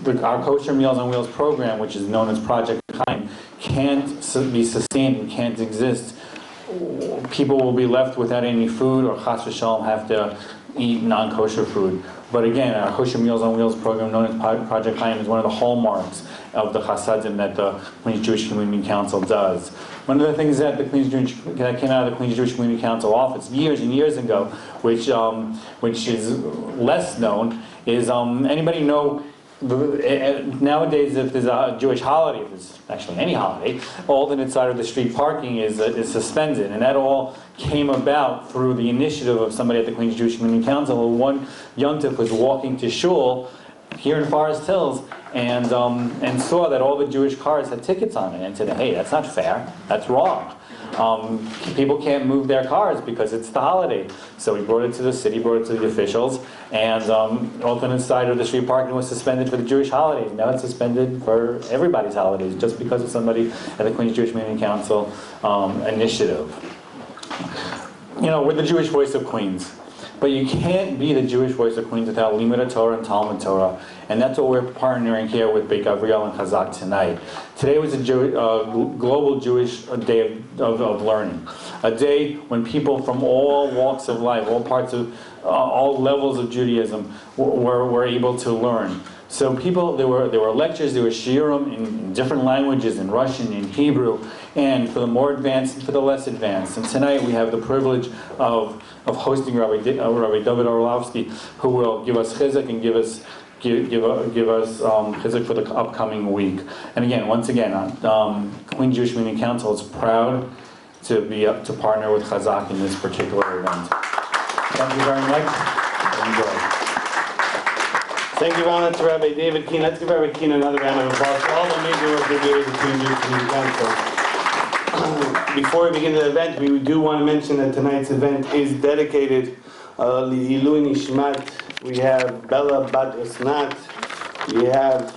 our Kosher Meals on Wheels program, which is known as Project Chaim, can't be sustained and can't exist. People will be left without any food, or chas v'shalom have to eat non-kosher food. But again, our Kosher Meals on Wheels program, known as Project Chaim, is one of the hallmarks of the chasadim that the Queens Jewish Community Council does. One of the things that that came out of the Queens Jewish Community Council office years and years ago, which is less known, is anybody know? Nowadays, if there's a Jewish holiday, if there's actually any holiday, alternate side of the street parking is suspended, and that all came about through the initiative of somebody at the Queens Jewish Community Council. One yontif was walking to shul here in Forest Hills and saw that all the Jewish cars had tickets on it, and said, "Hey, that's not fair. That's wrong. People can't move their cars because it's the holiday." So he brought it to the city, brought it to the officials, and alternate side of the street parking was suspended for the Jewish holidays. Now it's suspended for everybody's holidays, just because of somebody at the Queens Jewish Community Council initiative. You know, we're the Jewish voice of Queens. But you can't be the Jewish voice of Queens without Limud Torah and Talmud Torah. And that's what we're partnering here with Beth Gavriel and Chazaq tonight. Today was a global Jewish day of learning. A day when people from all walks of life, all parts of, all levels of Judaism were able to learn. So there were lectures, there were shiurim in different languages, in Russian, in Hebrew, and for the more advanced and for the less advanced. And tonight we have the privilege of hosting Rabbi Dovid Orlofsky, who will give us Chesed and give us Chesed for the upcoming week. And again, once again, Queens Jewish Community Council is proud to partner with Chazaq in this particular event. Thank you very much. Enjoy. Thank you very much, Rabbi David Keene. Let's give Rabbi Keene another round of applause for all the amazing work they do with the Queens Jewish Community Council. Before we begin the event, we do want to mention that tonight's event is dedicated Li'ilui Nishmat. We have Bella Bat Osnat, we have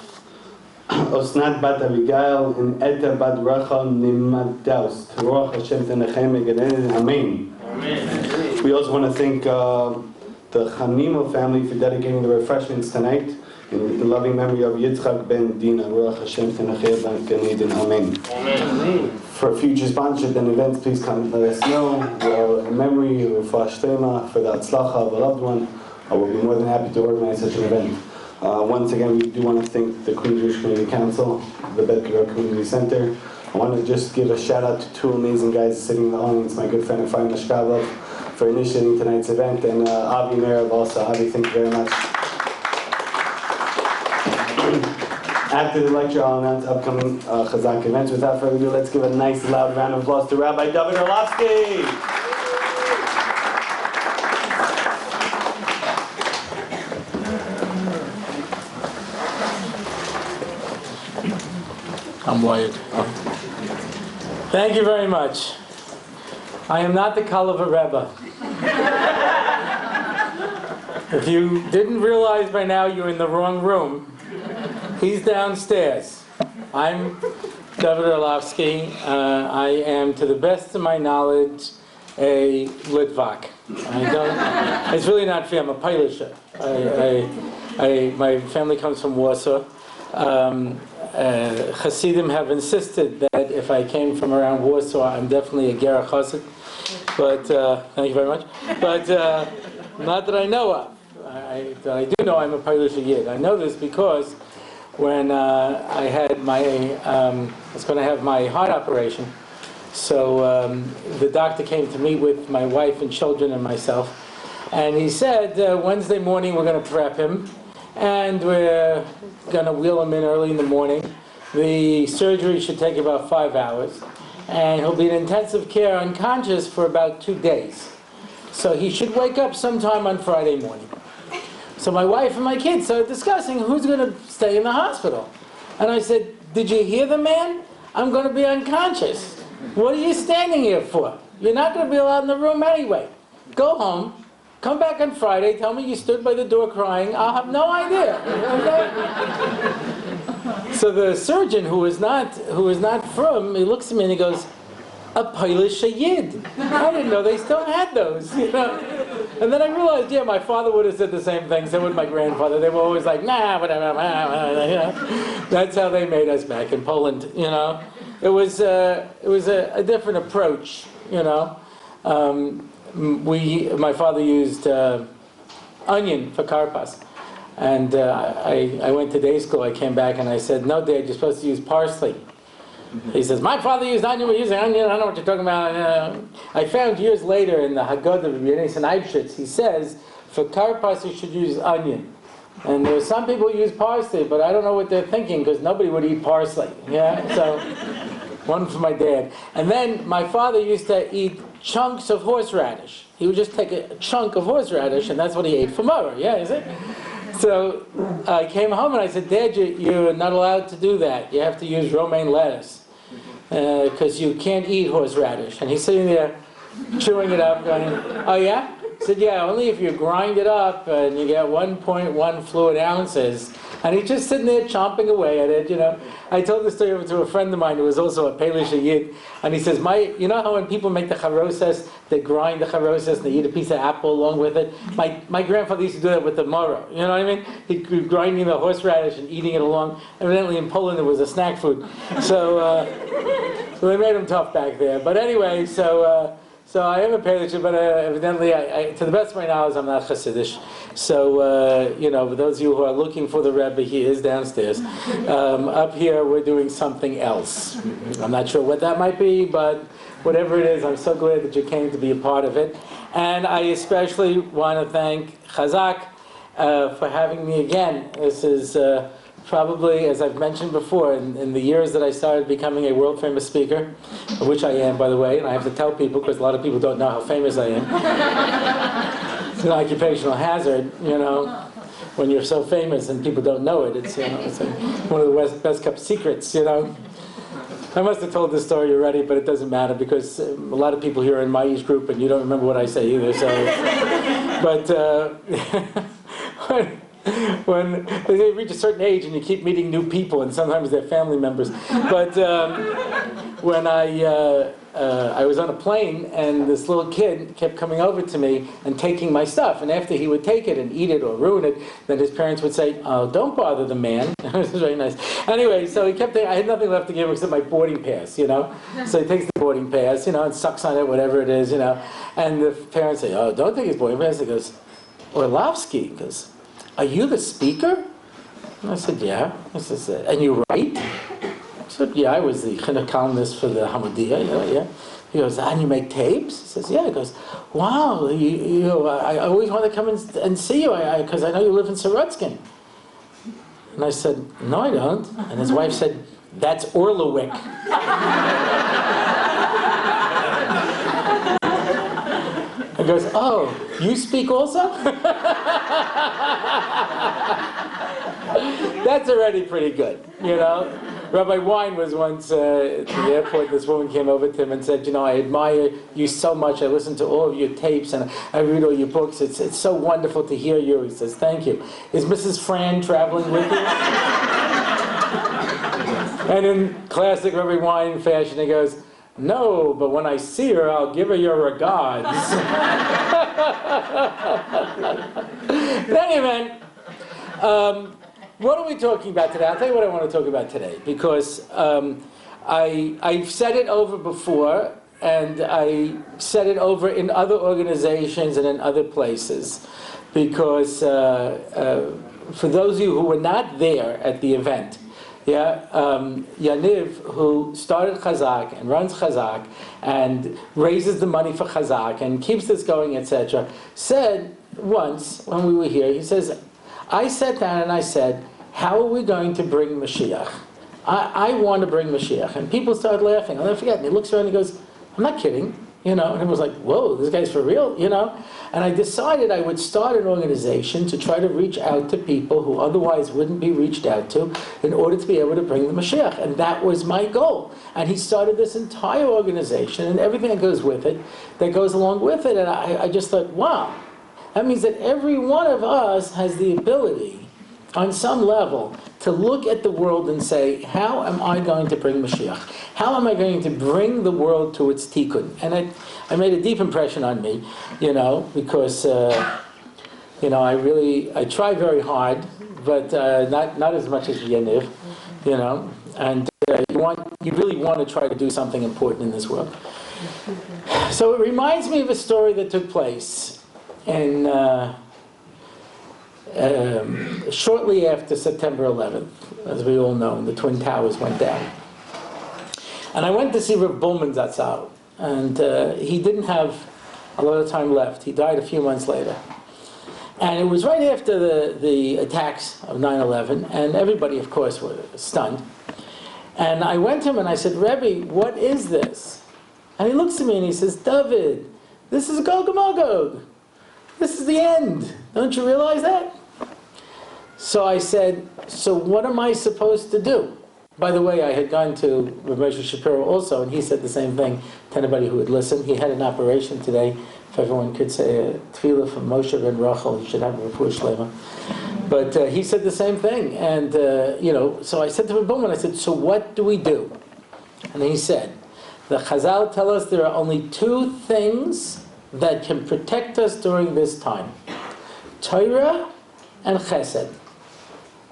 Osnat Bat Abigail, and Eta Bat Rachel Nimadaus. Ruach Hashem Tenechem Megaden. Amen. Amen. We also want to thank the Chanimo family for dedicating the refreshments tonight in loving memory of Yitzchak ben Dina. Ruach Hashem Tenechem Megaden. Amen. Amen. For future sponsorship and events, please come let us know. In memory of Shlema for the Atzlacha of a loved one, we'll be more than happy to organize such an event. Once again, we do want to thank the Queens Jewish Community Council, the Beth Gavriel Community Center. I want to just give a shout out to two amazing guys sitting in the audience, my good friend Efraim Mashkablov, for initiating tonight's event, and Avi Merev also. Avi, thank you very much. After the lecture, I'll announce upcoming Chazaq events. Without further ado, let's give a nice loud round of applause to Rabbi Dovid Orlofsky. I'm wired. Thank you very much. I am not the Kalav Rebbe. If you didn't realize by now, you're in the wrong room. He's downstairs. I'm Dovid Orlofsky. I am, to the best of my knowledge, a Litvak. It's really not fair. I'm a Pilisher. My family comes from Warsaw. Hasidim have insisted that if I came from around Warsaw, I'm definitely a Ger Chassid. But thank you very much. But not that I know of. I do know I'm a Pilisher Yid. I know this because when I had I was going to have my heart operation. So the doctor came to meet with my wife and children and myself, and he said, Wednesday morning we're going to prep him, and we're going to wheel him in early in the morning. The surgery should take about 5 hours, and he'll be in intensive care unconscious for about 2 days. So he should wake up sometime on Friday morning. So my wife and my kids started discussing who's going to stay in the hospital. And I said, did you hear the man? I'm going to be unconscious. What are you standing here for? You're not going to be allowed in the room anyway. Go home, come back on Friday, tell me you stood by the door crying. I'll have no idea. Okay? So the surgeon, who is not from, he looks at me and he goes, a Polish Yid. I didn't know they still had those. You know? And then I realized, yeah, my father would have said the same thing, so would my grandfather. They were always like, nah, whatever, you know. That's how they made us back in Poland, you know. It was a different approach, you know. My father used onion for karpas. And I went to day school, I came back and I said, no, Dad, you're supposed to use parsley. He says, my father used onion, we're using onion, I don't know what you're talking about. I found years later in the Haggadah of Aish, he says, for karpas you should use onion. And there are some people who use parsley, but I don't know what they're thinking, because nobody would eat parsley. Yeah, so one for my dad. And then my father used to eat chunks of horseradish. He would just take a chunk of horseradish, and that's what he ate for Mara. Yeah, is it? So I came home and I said, Dad, you're not allowed to do that. You have to use romaine lettuce because you can't eat horseradish. And he's sitting there chewing it up going, oh yeah? I said, yeah, only if you grind it up and you get 1.1 fluid ounces. And he's just sitting there chomping away at it, you know. I told the story over to a friend of mine who was also a Polish Yid, and he says, you know how when people make the charoses, they grind the charoses and they eat a piece of apple along with it? My grandfather used to do that with the moro, you know what I mean? He'd be grinding the horseradish and eating it along. Evidently in Poland it was a snack food. So they made him tough back there. But anyway, so I am a Polish, but evidently, to the best of my knowledge, I'm not Hasidish. So, you know, for those of you who are looking for the Rebbe, he is downstairs. Up here, we're doing something else. I'm not sure what that might be, but whatever it is, I'm so glad that you came to be a part of it. And I especially want to thank Chazaq for having me again. This is probably, as I've mentioned before, in the years that I started becoming a world-famous speaker, which I am, by the way, and I have to tell people because a lot of people don't know how famous I am. It's an occupational hazard, you know, when you're so famous and people don't know it. It's, you know, it's like one of the best-kept secrets, you know. I must have told this story already, but it doesn't matter because a lot of people here are in my age group and you don't remember what I say either, so. But when they reach a certain age and you keep meeting new people and sometimes they're family members. But when I was on a plane and this little kid kept coming over to me and taking my stuff, and after he would take it and eat it or ruin it, then his parents would say, oh, don't bother the man. It was very nice. Anyway, so he kept I had nothing left to give him except my boarding pass, you know. So he takes the boarding pass, you know, and sucks on it, whatever it is, you know. And the parents say, oh, don't take his boarding pass. He goes, Orlofsky. He goes, are you the speaker? And I said, yeah. He says, and you write? I said, yeah, I was the chinuch columnist for the Hamadiyah, you know, yeah. He goes, and you make tapes? He says, yeah. He goes, wow, you know, I always want to come and see you because I know you live in Sorotskin. And I said, no, I don't. And his wife said, that's Orlowick. He goes, oh, you speak also? That's already pretty good, you know. Rabbi Wein was once at the airport. This woman came over to him and said, you know, I admire you so much. I listen to all of your tapes and I read all your books. It's so wonderful to hear you. He says, thank you. Is Mrs. Fran traveling with you? And in classic Rabbi Wein fashion, he goes, no, but when I see her, I'll give her your regards. In any event, what are we talking about today? I'll tell you what I want to talk about today, because I've said it over before, and I said it over in other organizations and in other places, because for those of you who were not there at the event, yeah, Neve, who started Chazaq and runs Chazaq and raises the money for Chazaq and keeps this going, etc., said once when we were here, he says, I sat down and I said, how are we going to bring Mashiach? I want to bring Mashiach. And people started laughing. I'll never forget. And he looks around and he goes, I'm not kidding. You know, and it was like, whoa, this guy's for real, you know? And I decided I would start an organization to try to reach out to people who otherwise wouldn't be reached out to in order to be able to bring the Mashiach. And that was my goal. And he started this entire organization and everything that goes with it, that goes along with it. And I just thought, wow, that means that every one of us has the ability on some level, to look at the world and say, how am I going to bring Mashiach? How am I going to bring the world to its tikkun? And it made a deep impression on me, because, I try very hard, but not as much as Neve, and you really want to try to do something important in this world. So it reminds me of a story that took place in shortly after September 11th, as we all know, the Twin Towers went down. And I went to see Rav Bullman Zatzal, and he didn't have a lot of time left. He died a few months later. And it was right after the attacks of 9/11, and everybody, of course, was stunned. And I went to him and I said, Rebbe, what is this? And he looks at me and he says, David, this is Gog and Magog. This is the end. Don't you realize that? So I said, so what am I supposed to do? By the way, I had gone to Rav Moshe Shapiro also, and he said the same thing to anybody who would listen. He had an operation today. If everyone could say a tefillah from Moshe ben Rachel, he should have a refuah shlema. But he said the same thing. And, so I said to Rav Bowman, I said, so what do we do? And he said, the Chazal tell us there are only two things that can protect us during this time. Torah and Chesed.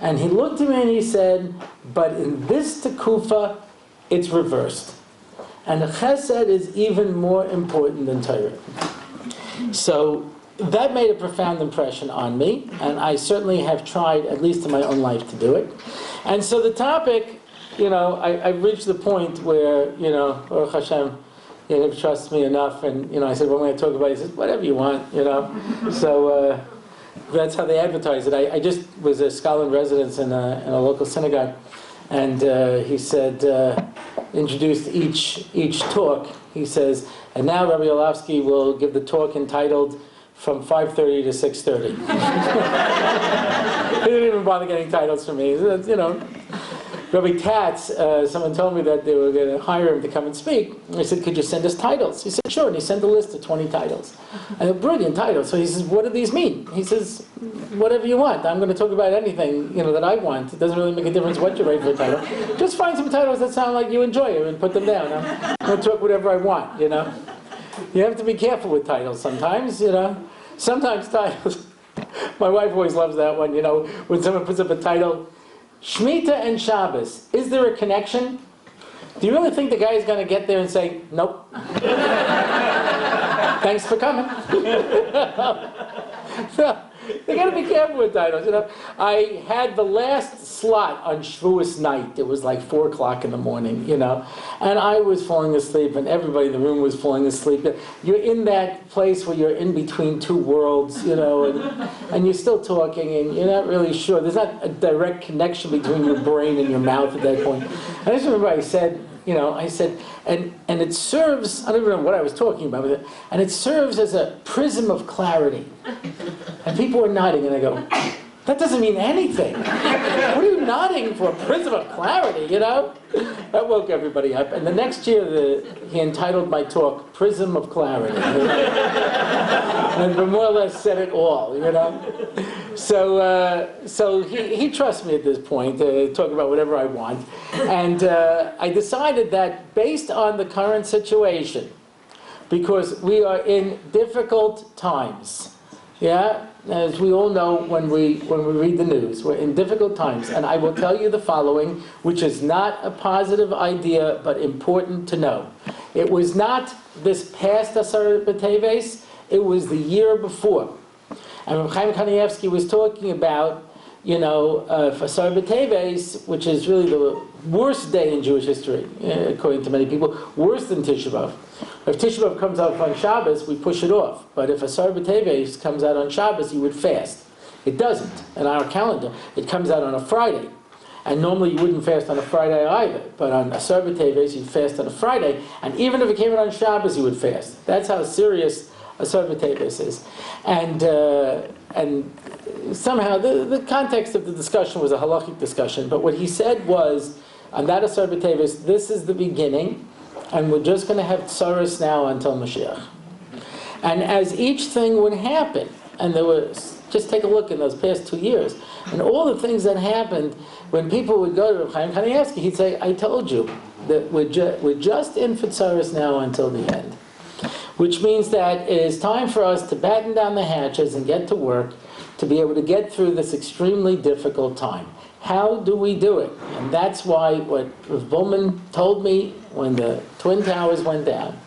And he looked at me and he said, but in this Tekufa, it's reversed. And Chesed is even more important than Torah. So that made a profound impression on me, and I certainly have tried, at least in my own life, to do it. And so the topic, I've reached the point where, Baruch Hashem, he trusts me enough, and, I said, what am I going to talk about? He says, whatever you want, So that's how they advertise it. I just was a scholar in residence in a local synagogue, and he said, introduced each talk. He says, and now Rabbi Orlofsky will give the talk entitled From 5:30 to 6:30. He didn't even bother getting titles from me. Rabbi Katz, someone told me that they were going to hire him to come and speak. I said, could you send us titles? He said, sure. And he sent a list of 20 titles. And a brilliant title. So he says, what do these mean? He says, whatever you want. I'm going to talk about anything that I want. It doesn't really make a difference what you write for a title. Just find some titles that sound like you enjoy it and put them down. I'm going to talk whatever I want, You have to be careful with titles sometimes, Sometimes titles. My wife always loves that one, when someone puts up a title, Shemitah and Shabbos, is there a connection? Do you really think the guy is going to get there and say, nope? Thanks for coming. So, you got to be careful with titles. I had the last slot on Shavuos night. It was like 4 o'clock in the morning, and I was falling asleep, and everybody in the room was falling asleep. You're in that place where you're in between two worlds, and you're still talking, and you're not really sure. There's not a direct connection between your brain and your mouth at that point. I just remember I said, and it serves, I don't even know what I was talking about with it, and it serves as a prism of clarity. And people were nodding, and I go, that doesn't mean anything. What are you nodding for? A prism of clarity, That woke everybody up. And the next year, he entitled my talk, Prism of Clarity. And more or less said it all, So he trusts me at this point to talk about whatever I want. And I decided that based on the current situation, because we are in difficult times, as we all know when we read the news, we're in difficult times. And I will tell you the following, which is not a positive idea, but important to know. It was not this past Asar B'Teves, it was the year before. And Reb Chaim Kanievsky was talking about, Asar B'Teves, which is really the worst day in Jewish history, according to many people, worse than Tisha B'Av. If Tisha B'Av comes out on Shabbos, we push it off. But if Asar B'Teves comes out on Shabbos, you would fast. It doesn't. In our calendar, it comes out on a Friday. And normally you wouldn't fast on a Friday either. But on Asar B'Teves, you'd fast on a Friday. And even if it came out on Shabbos, you would fast. That's how serious Asar B'Teves is. And somehow, the context of the discussion was a halachic discussion. But what he said was, on that Asar B'Teves, this is the beginning. And we're just going to have tsaros now until Mashiach. And as each thing would happen, And there was, just take a look in those past 2 years, and all the things that happened when people would go to Reb Chaim Kanievsky, he'd say, I told you that we're just in Fitzaris now until the end. Which means that it is time for us to batten down the hatches and get to work to be able to get through this extremely difficult time. How do we do it? And that's why what Rav Bullman told me when the Twin Towers went down,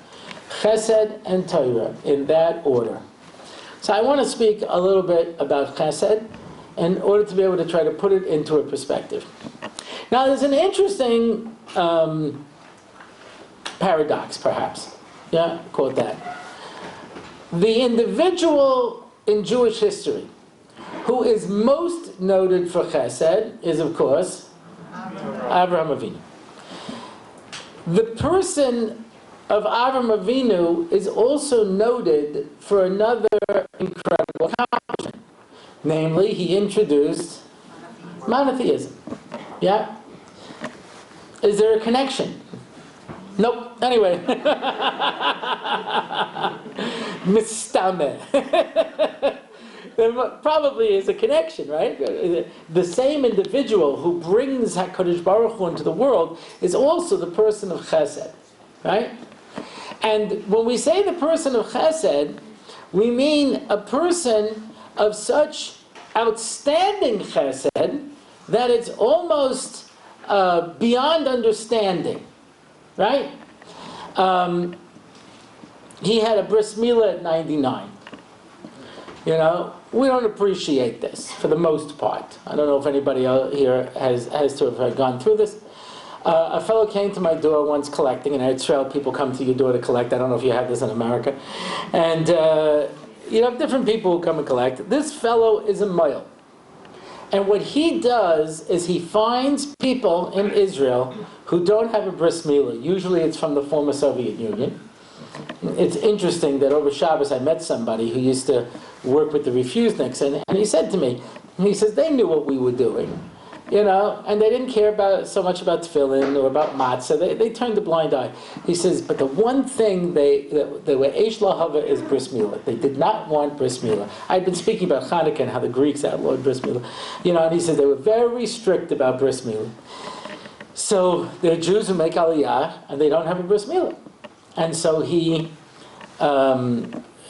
Chesed and Torah, in that order. So I want to speak a little bit about Chesed in order to be able to try to put it into a perspective. Now there's an interesting paradox, perhaps. Yeah, call it that. The individual in Jewish history who is most noted for Chesed is, of course, Avraham Avinu. The person of Avraham Avinu is also noted for another incredible accomplishment. Namely, he introduced monotheism. Yeah? Is there a connection? Nope. Anyway. Mistameh. There probably is a connection, right? The same individual who brings HaKadosh Baruch Hu into the world is also the person of Chesed, right? And when we say the person of Chesed, we mean a person of such outstanding Chesed that it's almost beyond understanding, right? He had a bris milah at 99. You know, we don't appreciate this for the most part. I don't know if anybody out here has to have gone through this. A fellow came to my door once collecting, and in Israel people come to your door to collect. I don't know if you have this in America. And you have different people who come and collect. This fellow is a male. And what he does is he finds people in Israel who don't have a bris milah. Usually it's from the former Soviet Union. It's interesting that over Shabbos I met somebody who used to work with the refuseniks, and he said to me, he says, they knew what we were doing, you know, and they didn't care so much about tefillin or about matzah. They turned a blind eye. He says, but the one thing they were Aish lahava is bris milah. They did not want bris milah. I'd been speaking about Hanukkah and how the Greeks outlawed bris milah, you know, and he says they were very strict about bris milah. So they're Jews who make aliyah and they don't have a bris milah. And so he,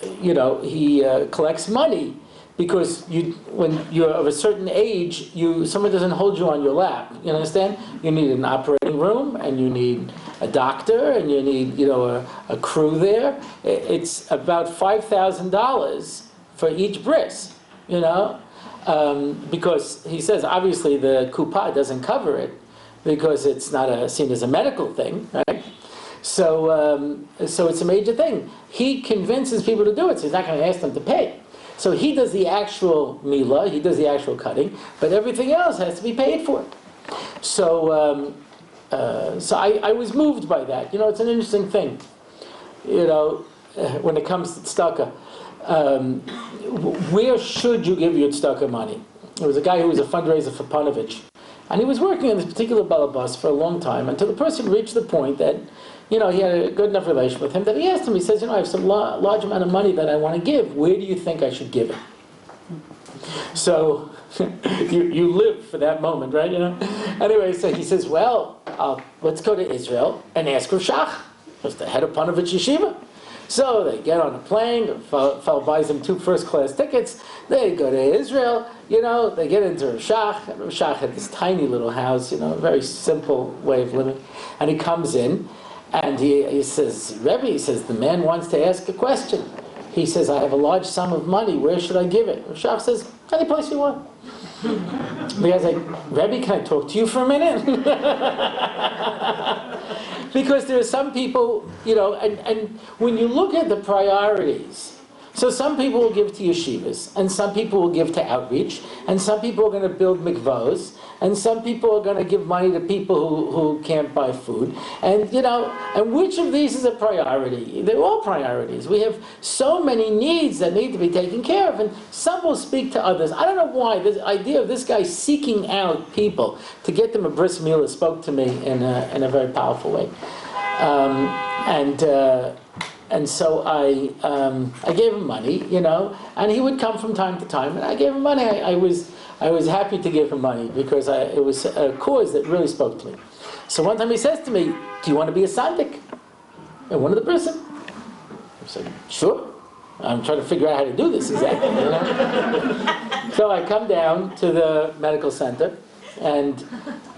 he collects money because when you're of a certain age, someone doesn't hold you on your lap. You understand? You need an operating room, and you need a doctor, and you need a crew there. It's about $5,000 for each bris. Because he says obviously the kuppah doesn't cover it because it's not seen as a medical thing, right? So it's a major thing. He convinces people to do it, so he's not going to ask them to pay. So he does the actual milah, he does the actual cutting, but everything else has to be paid for. So I was moved by that. It's an interesting thing. When it comes to tzedakah, where should you give your tzedakah money? There was a guy who was a fundraiser for Panovich, and he was working on this particular balabas for a long time until the person reached the point that he had a good enough relation with him that he asked him, he says, I have some large amount of money that I want to give. Where do you think I should give it? So, you live for that moment, right? Anyway, so he says, well, let's go to Israel and ask Rav Shach, who's the head of Panovich Yeshiva. So they get on a plane, the fellow buys them 2 first-class tickets, they go to Israel, they get into Rav Shach. Rav Shach had this tiny little house, a very simple way of living, and he comes in, and he says, Rebbe, he says, the man wants to ask a question. He says, I have a large sum of money, where should I give it? Rav Shach says, any place you want. The guy's like, Rebbe, can I talk to you for a minute? Because there are some people, and when you look at the priorities, so some people will give to yeshivas, and some people will give to outreach, and some people are going to build mikvahs, and some people are going to give money to people who can't buy food. And, and which of these is a priority? They're all priorities. We have so many needs that need to be taken care of, and some will speak to others. I don't know why. This idea of this guy seeking out people to get them a bris milah spoke to me in a very powerful way. And so I gave him money, you know, and he would come from time to time, and I gave him money. I was happy to give him money because it was a cause that really spoke to me. So one time he says to me, "Do you want to be a tzaddik? And one of the person?" I said, "Sure. I'm trying to figure out how to do this exactly." You know? So I come down to the medical center, and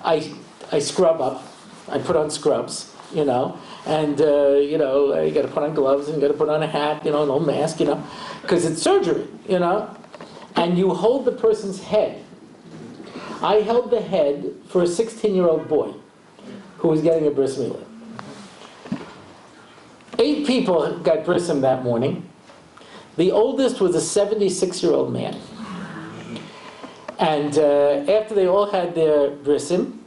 I scrub up. I put on scrubs, you know, and you know, you got to put on gloves and you got to put on a hat, you know, an old mask, you know, because it's surgery, you know, and you hold the person's head. I held the head for a 16-year-old boy who was getting a bris milah. 8 people got brisim that morning. The oldest was a 76-year-old man. And after they all had their brisim,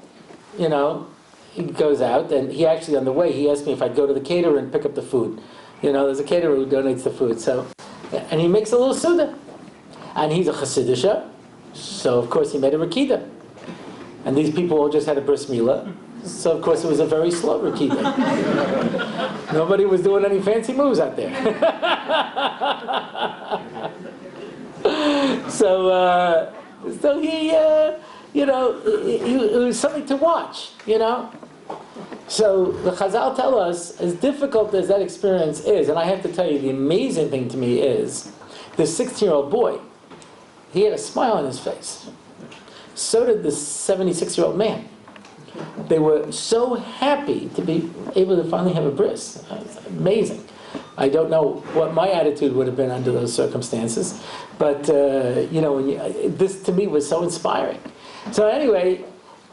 you know, he goes out, and he actually, on the way, he asked me if I'd go to the caterer and pick up the food. You know, there's a caterer who donates the food. So, and he makes a little suda. And he's a chassidisha, so of course he made a rakida. And these people all just had a bris milah, so of course it was a very slow rakida. Nobody was doing any fancy moves out there. So he, you know, it was something to watch, you know. So the Chazal tell us, as difficult as that experience is, and I have to tell you, the amazing thing to me is, this 16-year-old boy, he had a smile on his face. So did this 76-year-old man. They were so happy to be able to finally have a bris. It's amazing. I don't know what my attitude would have been under those circumstances, but you know, this to me was so inspiring. So anyway,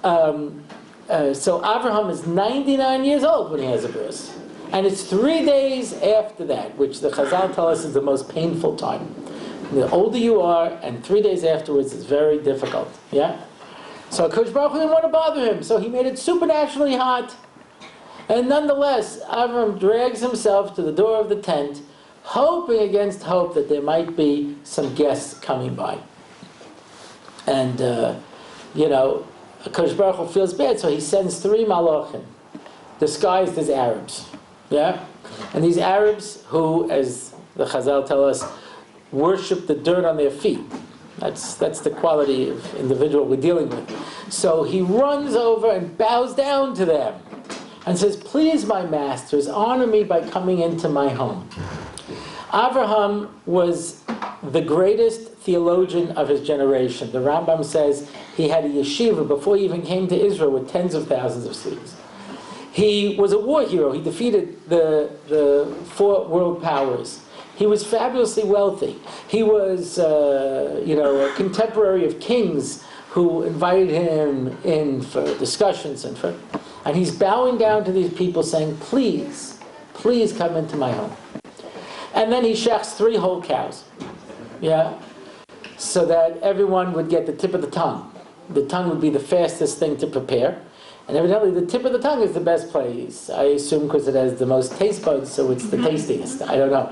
so Abraham is 99 years old when he has a bris, and it's 3 days after that, which the Chazal tell us is the most painful time. The older you are, and 3 days afterwards is very difficult. Yeah. So Kodesh Baruch Hu didn't want to bother him, so he made it supernaturally hot. And nonetheless, Avram drags himself to the door of the tent, hoping against hope that there might be some guests coming by. And, you know, Kodesh Baruch Hu feels bad, so he sends 3 malachim, disguised as Arabs. Yeah? And these Arabs who, as the Chazal tell us, worship the dirt on their feet. That's the quality of individual we're dealing with. So he runs over and bows down to them and says, "Please, my masters, honor me by coming into my home." Avraham was the greatest theologian of his generation. The Rambam says he had a yeshiva before he even came to Israel with tens of thousands of students. He was a war hero. He defeated the 4 world powers. He was fabulously wealthy. He was, you know, a contemporary of kings who invited him in for discussions and he's bowing down to these people saying, "Please, please come into my home." And then he shechs 3 whole cows, yeah, so that everyone would get the tip of the tongue. The tongue would be the fastest thing to prepare. And evidently the tip of the tongue is the best place. I assume because it has the most taste buds, so it's the tastiest. I don't know.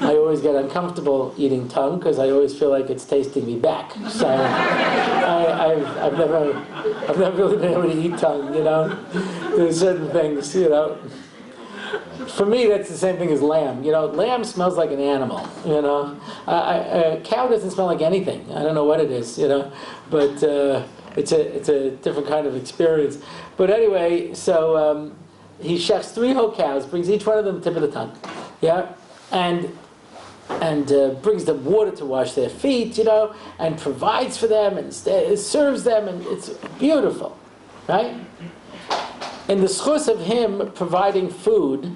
I always get uncomfortable eating tongue because I always feel like it's tasting me back. So I've never really been able to eat tongue, you know. There's certain things, you know. For me, that's the same thing as lamb. You know, lamb smells like an animal, you know. A cow doesn't smell like anything. I don't know what it is, you know. But it's a different kind of experience. But anyway, so he shechs 3 whole cows, brings each one of them the tip of the tongue, yeah, and brings them water to wash their feet, you know, and provides for them and serves them, and it's beautiful, right? In the schus of him providing food,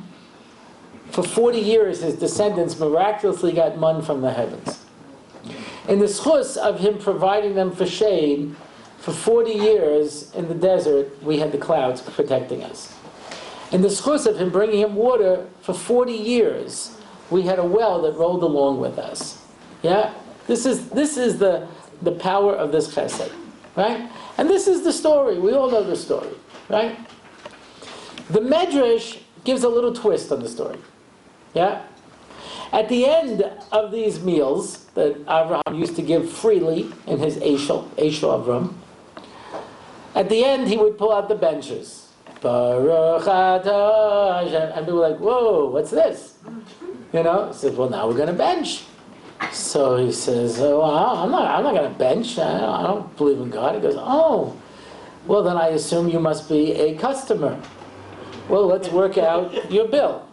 for 40 years his descendants miraculously got man from the heavens. In the schus of him providing them for shade, for 40 years in the desert, we had the clouds protecting us. In the schus of him bringing him water, for 40 years, we had a well that rolled along with us. Yeah? This is the power of this chesed, right? And this is the story. We all know the story, right? The Medrash gives a little twist on the story. Yeah? At the end of these meals that Avraham used to give freely in his Aish Avram, at the end he would pull out the benches. Baruch atah Hashem. And people were like, "Whoa, what's this?" He says, well, now we're going to bench. So he says, well, I'm not going to bench. I don't believe in God. He goes, oh, well, then I assume you must be a customer. Well, let's work out your bill.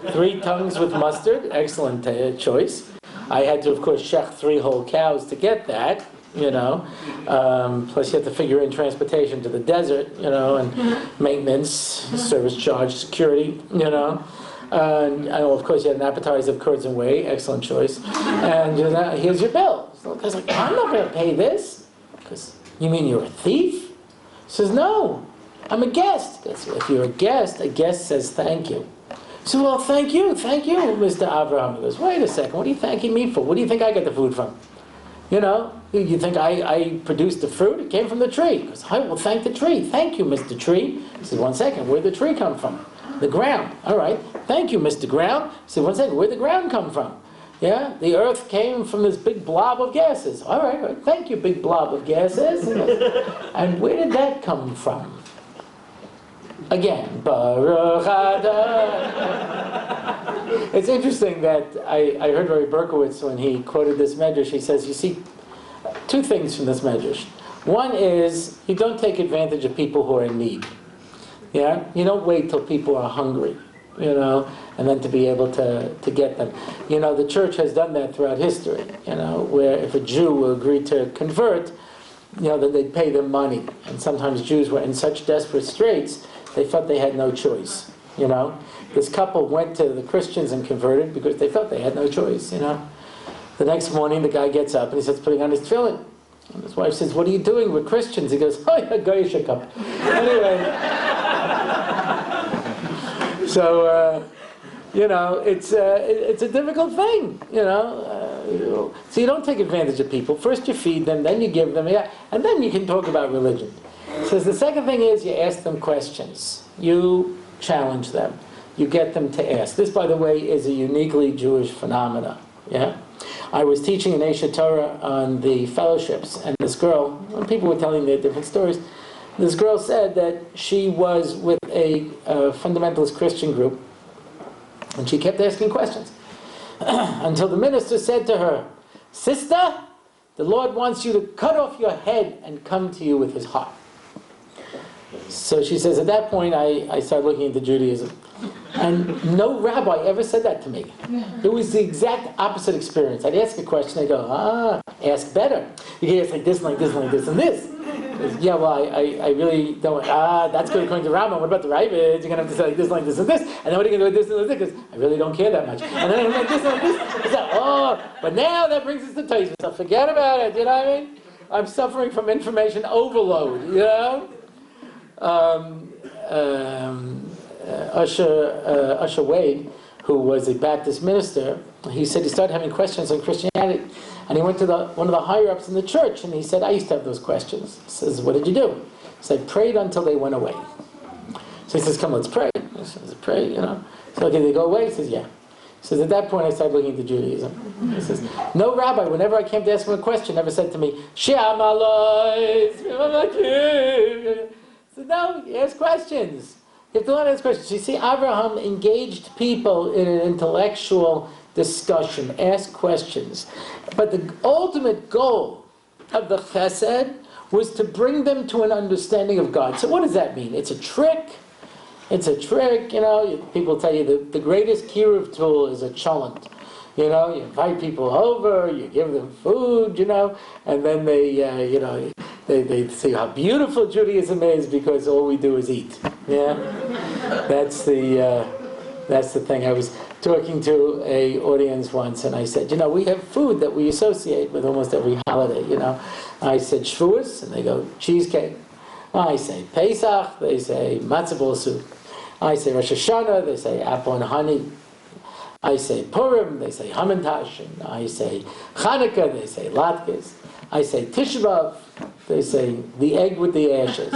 3 tongues with mustard, excellent choice. I had to, of course, shech 3 whole cows to get that, plus you have to figure in transportation to the desert, and maintenance, service charge, security, and of course you had an appetizer of curds and whey, excellent choice, and here's your bill. So the guy's like, I'm not going to pay this. Because, you mean you're a thief? He says, no, I'm a guest. Because if you're a guest says thank you. So, well, thank you, Mr. Abraham. He goes, wait a second, what are you thanking me for? What do you think I get the food from? You think I produced the fruit? It came from the tree. He goes, I will thank the tree. Thank you, Mr. Tree. He says, one second, where'd the tree come from? The ground. All right, thank you, Mr. Ground. He said, one second, where'd the ground come from? Yeah, the earth came from this big blob of gases. All right, thank you, big blob of gases. And where did that come from? Again, Baruch Adonai. It's interesting that I heard Rabbi Berkowitz when he quoted this medrash. He says, you see, 2 things from this medrash. One is, you don't take advantage of people who are in need. Yeah, you don't wait till people are hungry, and then to be able to get them. The church has done that throughout history. Where if a Jew will agree to convert, then they'd pay them money. And sometimes Jews were in such desperate straits, they felt they had no choice. This couple went to the Christians and converted because they felt they had no choice. The next morning, the guy gets up and he starts putting on his tefillin. And his wife says, what are you doing? We're Christians. He goes, oh, yeah, goyish cup. Anyway. So, it's a difficult thing, So you don't take advantage of people. First you feed them, then you give them, and then you can talk about religion. So the second thing is you ask them questions. You challenge them. You get them to ask. This, by the way, is a uniquely Jewish phenomena. Yeah? I was teaching in Aish Hatorah on the fellowships, and this girl, when people were telling their different stories, this girl said that she was with a fundamentalist Christian group, and she kept asking questions. Until the minister said to her, sister, the Lord wants you to cut off your head and come to you with his heart. So she says, at that point, I started looking into Judaism. And no rabbi ever said that to me. It was the exact opposite experience. I'd ask a question, I'd go, ask better. You can ask like this, and like this, and like this, and this. Yeah, well, I really don't, that's good according to Rambam. What about the Ravid? You're going to have to say like this, and this. And then what are you going to do with this and this? Because I really don't care that much. And then like this and like this. It's like, but now that brings us to Taisva. So forget about it, you know what I mean? I'm suffering from information overload, Usher Wade, who was a Baptist minister, he said he started having questions on Christianity. And he went to one of the higher-ups in the church, and he said, I used to have those questions. He says, what did you do? He said, prayed until they went away. So he says, come, let's pray. He says, pray, So, okay, did they go away? He says, yeah. He says, at that point, I started looking into Judaism. He says, no rabbi, whenever I came to ask him a question, never said to me, Shem Alois, so no, you ask questions. You have to learn to ask questions. You see, Abraham engaged people in an intellectual discussion, ask questions. But the ultimate goal of the Chesed was to bring them to an understanding of God. So what does that mean? It's a trick. It's a trick, People tell you the greatest kiruv tool is a cholent. You invite people over, you give them food, and then they say how beautiful Judaism is because all we do is eat. Yeah, that's the thing. I was talking to a audience once, and I said, we have food that we associate with almost every holiday. I said Shavuos, and they go cheesecake. I say Pesach, they say matzah ball soup. I say Rosh Hashanah, they say apple and honey. I say Purim, they say Hamantash, and I say Chanukah, they say Latkes. I say Tisha B'Av, they say the egg with the ashes.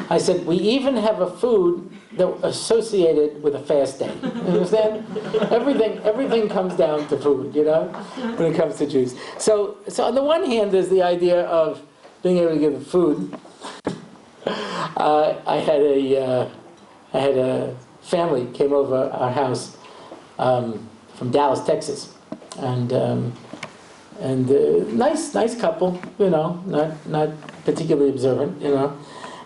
I said, we even have a food that associated with a fast day. You understand? Everything comes down to food, when it comes to Jews. So on the one hand, there's the idea of being able to give the food. I had a family came over our house from Dallas, Texas, and nice couple, not particularly observant,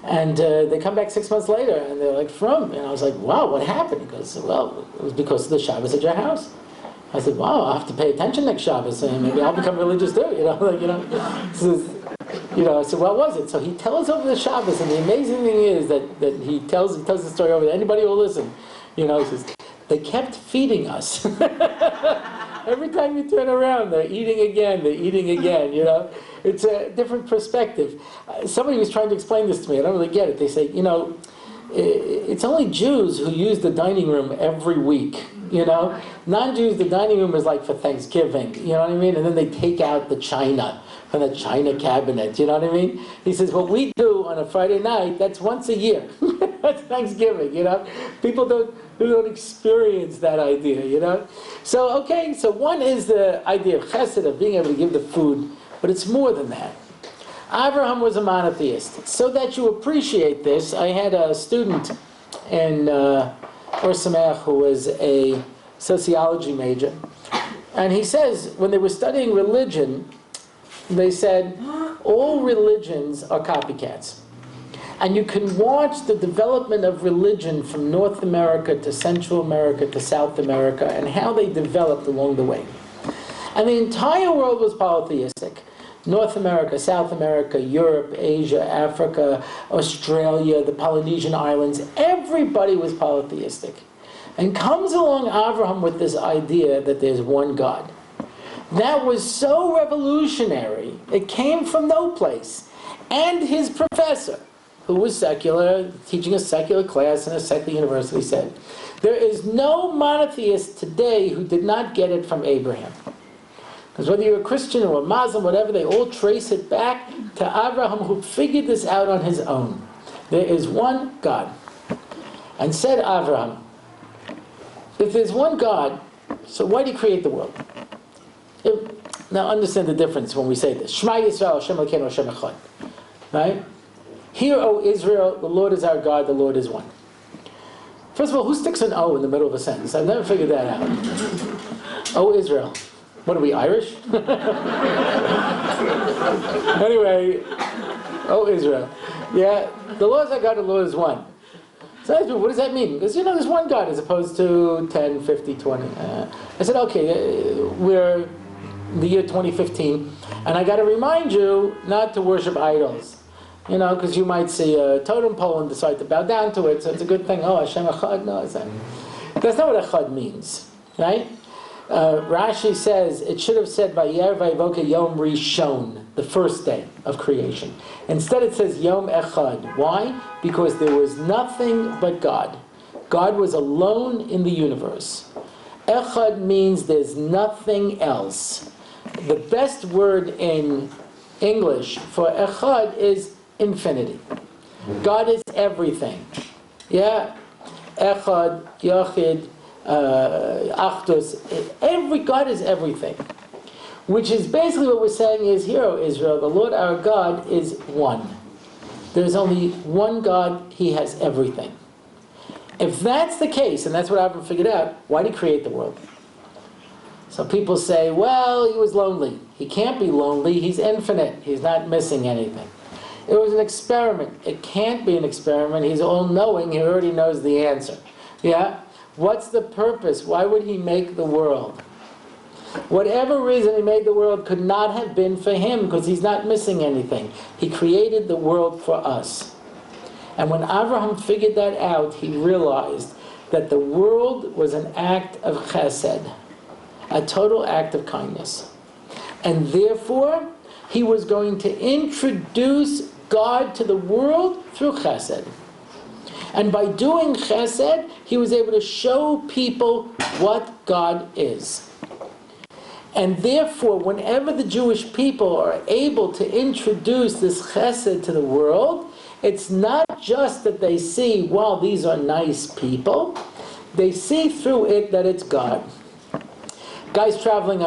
And they come back 6 months later, and they're like, from? And I was like, wow, what happened? He goes, well, it was because of the Shabbos at your house. I said, wow, I'll have to pay attention next Shabbos, and maybe I'll become religious too, I said, what was it? So he tells over the Shabbos, and the amazing thing is that he tells the story over to anybody who will listen. He says, they kept feeding us. Every time you turn around, they're eating again, It's a different perspective. Somebody was trying to explain this to me, I don't really get it. They say, it's only Jews who use the dining room every week, Non-Jews, the dining room is like for Thanksgiving, you know what I mean? And then they take out the china from the china cabinet, you know what I mean? He says, what we do on a Friday night, that's once a year. That's Thanksgiving, People don't experience that idea, So, okay, so one is the idea of chesed, of being able to give the food, but it's more than that. Abraham was a monotheist. So that you appreciate this, I had a student in Somayach who was a sociology major. And he says, when they were studying religion, they said, all religions are copycats. And you can watch the development of religion from North America to Central America to South America and how they developed along the way. And the entire world was polytheistic. North America, South America, Europe, Asia, Africa, Australia, the Polynesian Islands, everybody was polytheistic. And comes along Abraham with this idea that there's one God. That was so revolutionary, it came from no place. And his professor, who was secular, teaching a secular class in a secular university, said, there is no monotheist today who did not get it from Abraham. Because whether you're a Christian or a Muslim, whatever, they all trace it back to Abraham, who figured this out on his own. There is one God. And said Abraham, if there's one God, so why did he create the world? Now understand the difference when we say this. Shema Yisrael, Hashem Elokeinu, Hashem Echad. Right? Hear, O Israel, the Lord is our God, the Lord is one. First of all, who sticks an O in the middle of a sentence? I've never figured that out. O Israel. What are we, Irish? Anyway, O Israel. Yeah, the Lord is our God, the Lord is one. So I asked me, what does that mean? Because, there's one God as opposed to 10, 50, 20. I said, okay, we're in the year 2015, and I got to remind you not to worship idols. Because you might see a totem pole and decide to bow down to it, so it's a good thing. Oh, Hashem Echad? No, that's not what Echad means, right? Rashi says, it should have said, Vayer Vayivoke Yom Rishon, the first day of creation. Instead it says Yom Echad. Why? Because there was nothing but God. God was alone in the universe. Echad means there's nothing else. The best word in English for Echad is infinity. God is everything. Yeah? Echad, Yachid, Achdus. God is everything. Which is basically what we're saying is, hear, O Israel, the Lord our God is one. There's only one God, He has everything. If that's the case, and that's what Abraham figured out, why did He create the world? So people say, well, He was lonely. He can't be lonely, He's infinite. He's not missing anything. It was an experiment. It can't be an experiment. He's all-knowing. He already knows the answer. Yeah? What's the purpose? Why would He make the world? Whatever reason He made the world could not have been for Him, because He's not missing anything. He created the world for us. And when Abraham figured that out, he realized that the world was an act of chesed, a total act of kindness. And therefore, he was going to introduce God to the world through chesed. And by doing chesed, he was able to show people what God is. And therefore, whenever the Jewish people are able to introduce this chesed to the world, it's not just that they see, wow, these are nice people. They see through it that it's God. Guy's traveling,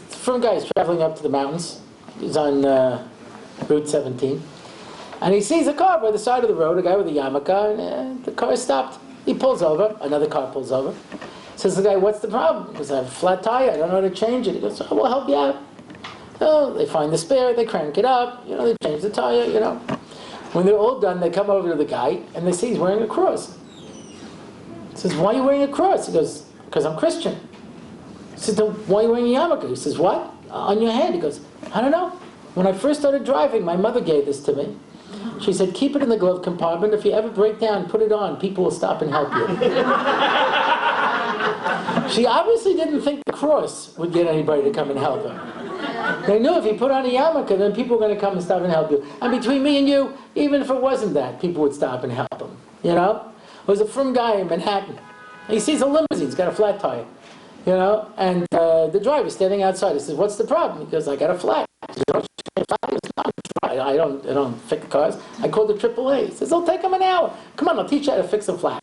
from guys traveling up to the mountains. He's on Route 17. And he sees a car by the side of the road, a guy with a yarmulke, and the car stopped. He pulls over, another car pulls over. Says the guy, what's the problem? He goes, I have a flat tire, I don't know how to change it. He goes, oh, we'll help you out. So they find the spare, they crank it up, they change the tire, When they're all done, they come over to the guy, and they see he's wearing a cross. He says, why are you wearing a cross? He goes, because I'm Christian. He says, why are you wearing a yarmulke? He says, what? On your head. He goes, I don't know. When I first started driving, my mother gave this to me. She said, keep it in the glove compartment. If you ever break down, put it on. People will stop and help you. She obviously didn't think the cross would get anybody to come and help her. They knew if you put on a yarmulke, then people were going to come and stop and help you. And between me and you, even if it wasn't that, people would stop and help him. There was a frum guy in Manhattan. He sees a limousine. He's got a flat tire. And the driver's standing outside. He says, what's the problem? He goes, I got a flat. He goes, I don't fix cars. I called the AAA. He says, it'll take him an hour. Come on, I'll teach you how to fix a flat.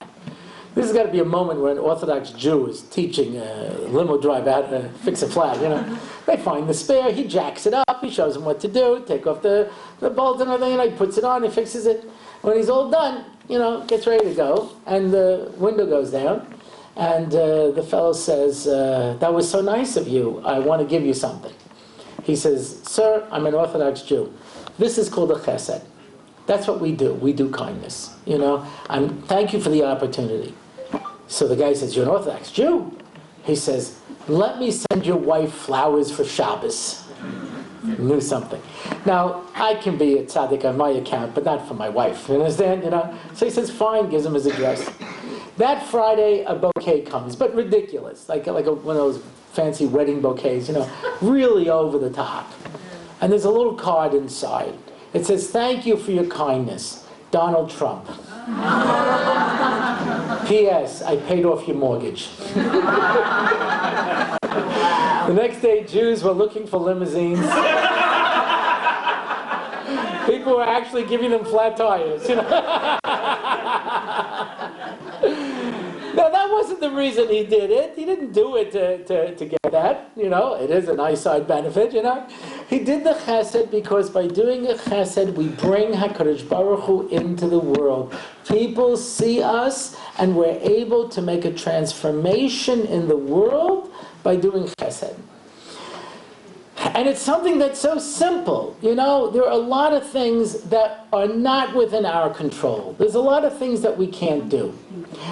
This has got to be a moment where an Orthodox Jew is teaching a limo driver how to fix a flat, They find the spare, he jacks it up, he shows them what to do, take off the bolt and everything, he puts it on, he fixes it. When he's all done, gets ready to go, and the window goes down, and the fellow says, that was so nice of you, I want to give you something. He says, sir, I'm an Orthodox Jew. This is called a chesed. That's what we do. We do kindness, Thank you for the opportunity. So the guy says, you're an Orthodox Jew? He says, let me send your wife flowers for Shabbos. Knew something. Now, I can be a tzaddik on my account, but not for my wife. You understand? So he says, fine, gives him his address. That Friday, a bouquet comes, but ridiculous. Like one of those fancy wedding bouquets, really over the top. And there's a little card inside. It says, thank you for your kindness, Donald Trump. P.S. I paid off your mortgage. The next day, Jews were looking for limousines. People were actually giving them flat tires, Now, that wasn't the reason he did it. He didn't do it to get that, It is a nice side benefit, He did the chesed because by doing a chesed, we bring HaKadosh Baruch Hu into the world. People see us, and we're able to make a transformation in the world by doing chesed. And it's something that's so simple. There are a lot of things that are not within our control. There's a lot of things that we can't do.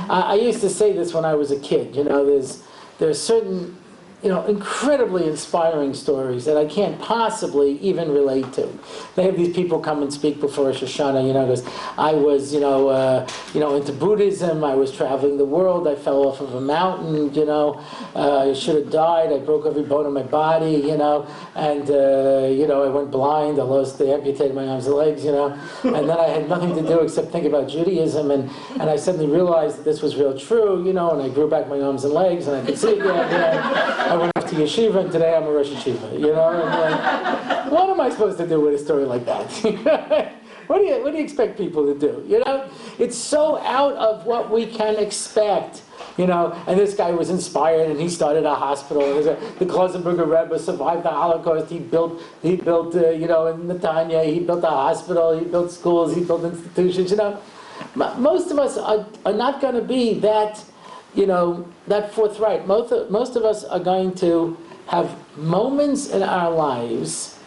I used to say this when I was a kid. There's certain, incredibly inspiring stories that I can't possibly even relate to. They have these people come and speak before Rosh Hashanah, because I was, into Buddhism, I was traveling the world, I fell off of a mountain, I should have died, I broke every bone in my body, and, I went blind, they amputated my arms and legs, and then I had nothing to do except think about Judaism, and I suddenly realized that this was real true, and I grew back my arms and legs, and I could see again, I went off to yeshiva, and today I'm a Rosh Yeshiva, and what am I supposed to do with a story like that? What do you expect people to do? It's so out of what we can expect. And this guy was inspired, and he started a hospital. The Klausenberger Rebbe survived the Holocaust. He built, in Netanya, he built a hospital, he built schools, he built institutions. Most of us are not going to be that, that forthright. Most of us are going to have moments in our lives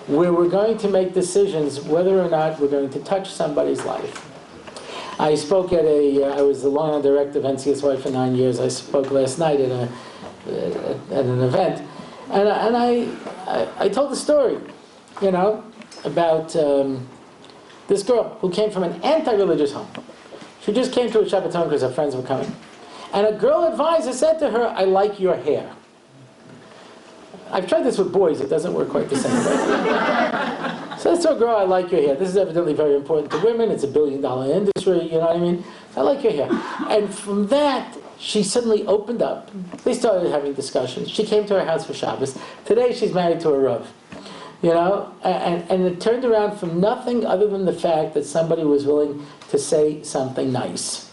where we're going to make decisions whether or not we're going to touch somebody's life. I spoke I was the long-term director of NCSY for 9 years. I spoke last night at an event, and I told the story, about this girl who came from an anti-religious home. She just came to a Shabbaton because her friends were coming. And a girl advisor said to her, I like your hair. I've tried this with boys, it doesn't work quite the same way. So I told a girl, I like your hair. This is evidently very important to women. It's $1 billion industry, you know what I mean? I like your hair. And from that, she suddenly opened up. They started having discussions. She came to our house for Shabbos. Today, she's married to a Rav. And it turned around from nothing other than the fact that somebody was willing to say something nice.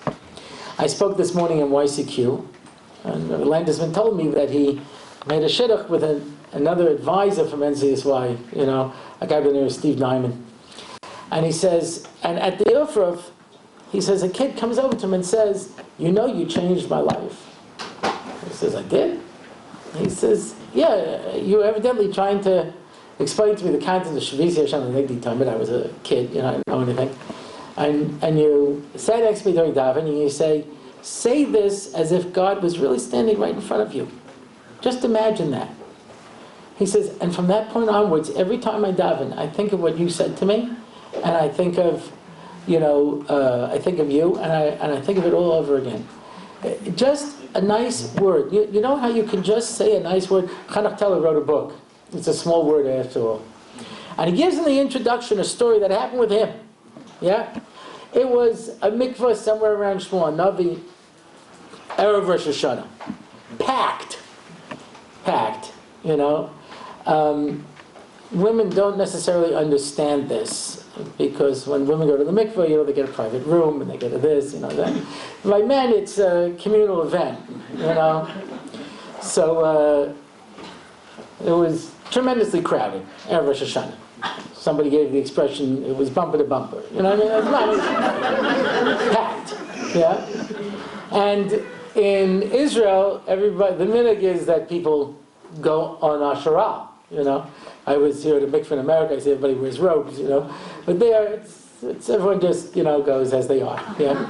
I spoke this morning in YCQ, and Landesman told me that he made a shidduch with another advisor from NCSY, a guy by the name of Steve Nyman. And he says, and at the Ufrav, he says, a kid comes over to him and says, you know you changed my life. He says, I did? He says, yeah, you were evidently trying to explain to me the content of Shavisi Hashem Negdi Tamid. I was a kid, I didn't know anything. And you sat next to me during daven, and you say this as if God was really standing right in front of you. Just imagine that. He says, and from that point onwards, every time I daven, I think of what you said to me, and I think of, I think of you, and I think of it all over again. Just a nice word. You know how you can just say a nice word? Chanach Teller wrote a book. It's a small word after all. And he gives in the introduction a story that happened with him. Yeah? It was a mikvah somewhere around Shmuel Navi, Erev Rosh Hashanah. Packed. Women don't necessarily understand this, because when women go to the mikvah, they get a private room, and they get a this, that. By men, it's a communal event, So it was tremendously crowded, Erev Rosh Hashanah. Somebody gave the expression, it was bumper to bumper. It was packed, yeah? And in Israel, the minhag is that people go on Asherah, I was here at a mikvah in America, I see everybody wears robes, But there, it's everyone just, goes as they are, yeah?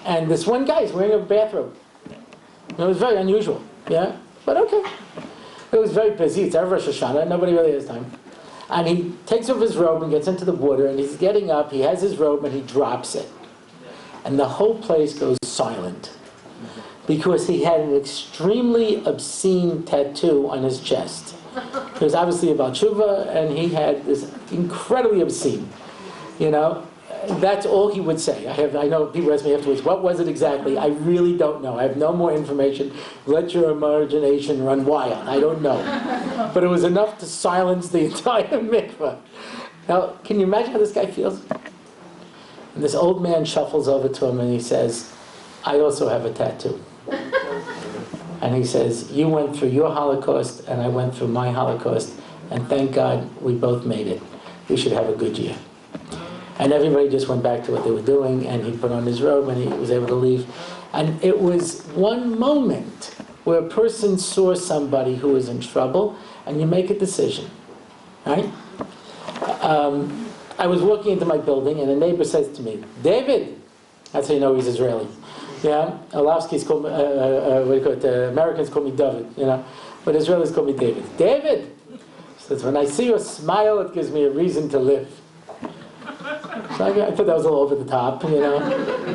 And this one guy is wearing a bathrobe. It was very unusual, yeah? But okay. It was very busy, it's Erev Rosh Hashanah, nobody really has time. And he takes off his robe and gets into the water, and he's getting up, he has his robe, and he drops it. And the whole place goes silent. Because he had an extremely obscene tattoo on his chest. It was obviously about tshuva, and he had this incredibly obscene, That's all he would say. I know people ask me afterwards, what was it exactly? I really don't know. I have no more information. Let your imagination run wild. I don't know. But it was enough to silence the entire mikveh. Now, can you imagine how this guy feels? And this old man shuffles over to him and he says, I also have a tattoo. And he says, you went through your Holocaust and I went through my Holocaust, and thank God we both made it. We should have a good year. And everybody just went back to what they were doing, and he put on his robe and he was able to leave. And it was one moment where a person saw somebody who was in trouble, and you make a decision, right? I was walking into my building, and a neighbor says to me, David, that's how you know he's Israeli. Yeah, Orlofsky's called me, Americans call me David, but Israelis call me David. David! He says, when I see your smile, it gives me a reason to live. So I thought that was a little over the top,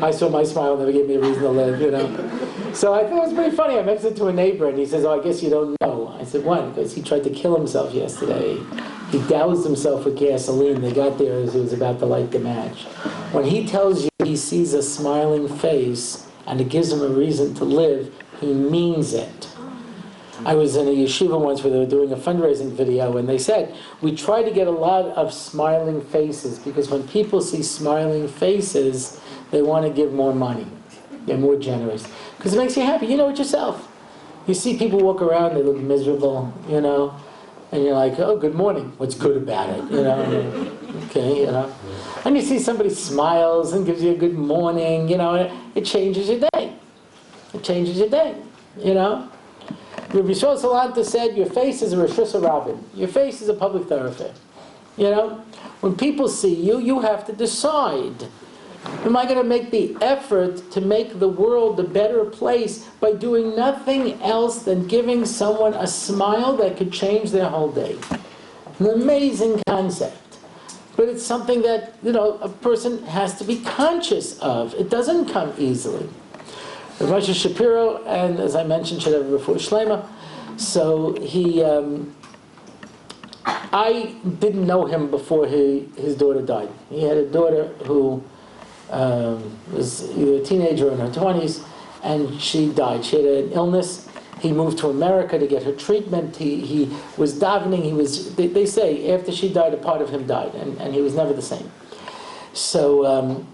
I saw my smile, never gave me a reason to live, So I thought it was pretty funny. I mentioned it to a neighbor, and he says, oh, I guess you don't know. I said, what? Because he tried to kill himself yesterday. He doused himself with gasoline. They got there as he was about to light the match. When he tells you he sees a smiling face, and it gives him a reason to live, he means it. I was in a yeshiva once where they were doing a fundraising video, and they said, we try to get a lot of smiling faces, because when people see smiling faces, they want to give more money. They're more generous. Because it makes you happy. You know it yourself. You see people walk around, they look miserable, and you're like, oh, good morning. What's good about it? Okay, And you see somebody smiles and gives you a good morning, it changes your day. It changes your day, Rabbi Yisrael Salanta said, your face is a Rishus Rabin. Your face is a public thoroughfare. When people see you, you have to decide. Am I going to make the effort to make the world a better place by doing nothing else than giving someone a smile that could change their whole day? An amazing concept. But it's something that, a person has to be conscious of. It doesn't come easily. Moshe Shapiro, and as I mentioned, should have before Shlema. So he, I didn't know him before his daughter died. He had a daughter who was either a teenager or in her 20s, and she died. She had an illness. He moved to America to get her treatment. He was davening. They say after she died, a part of him died, and he was never the same. So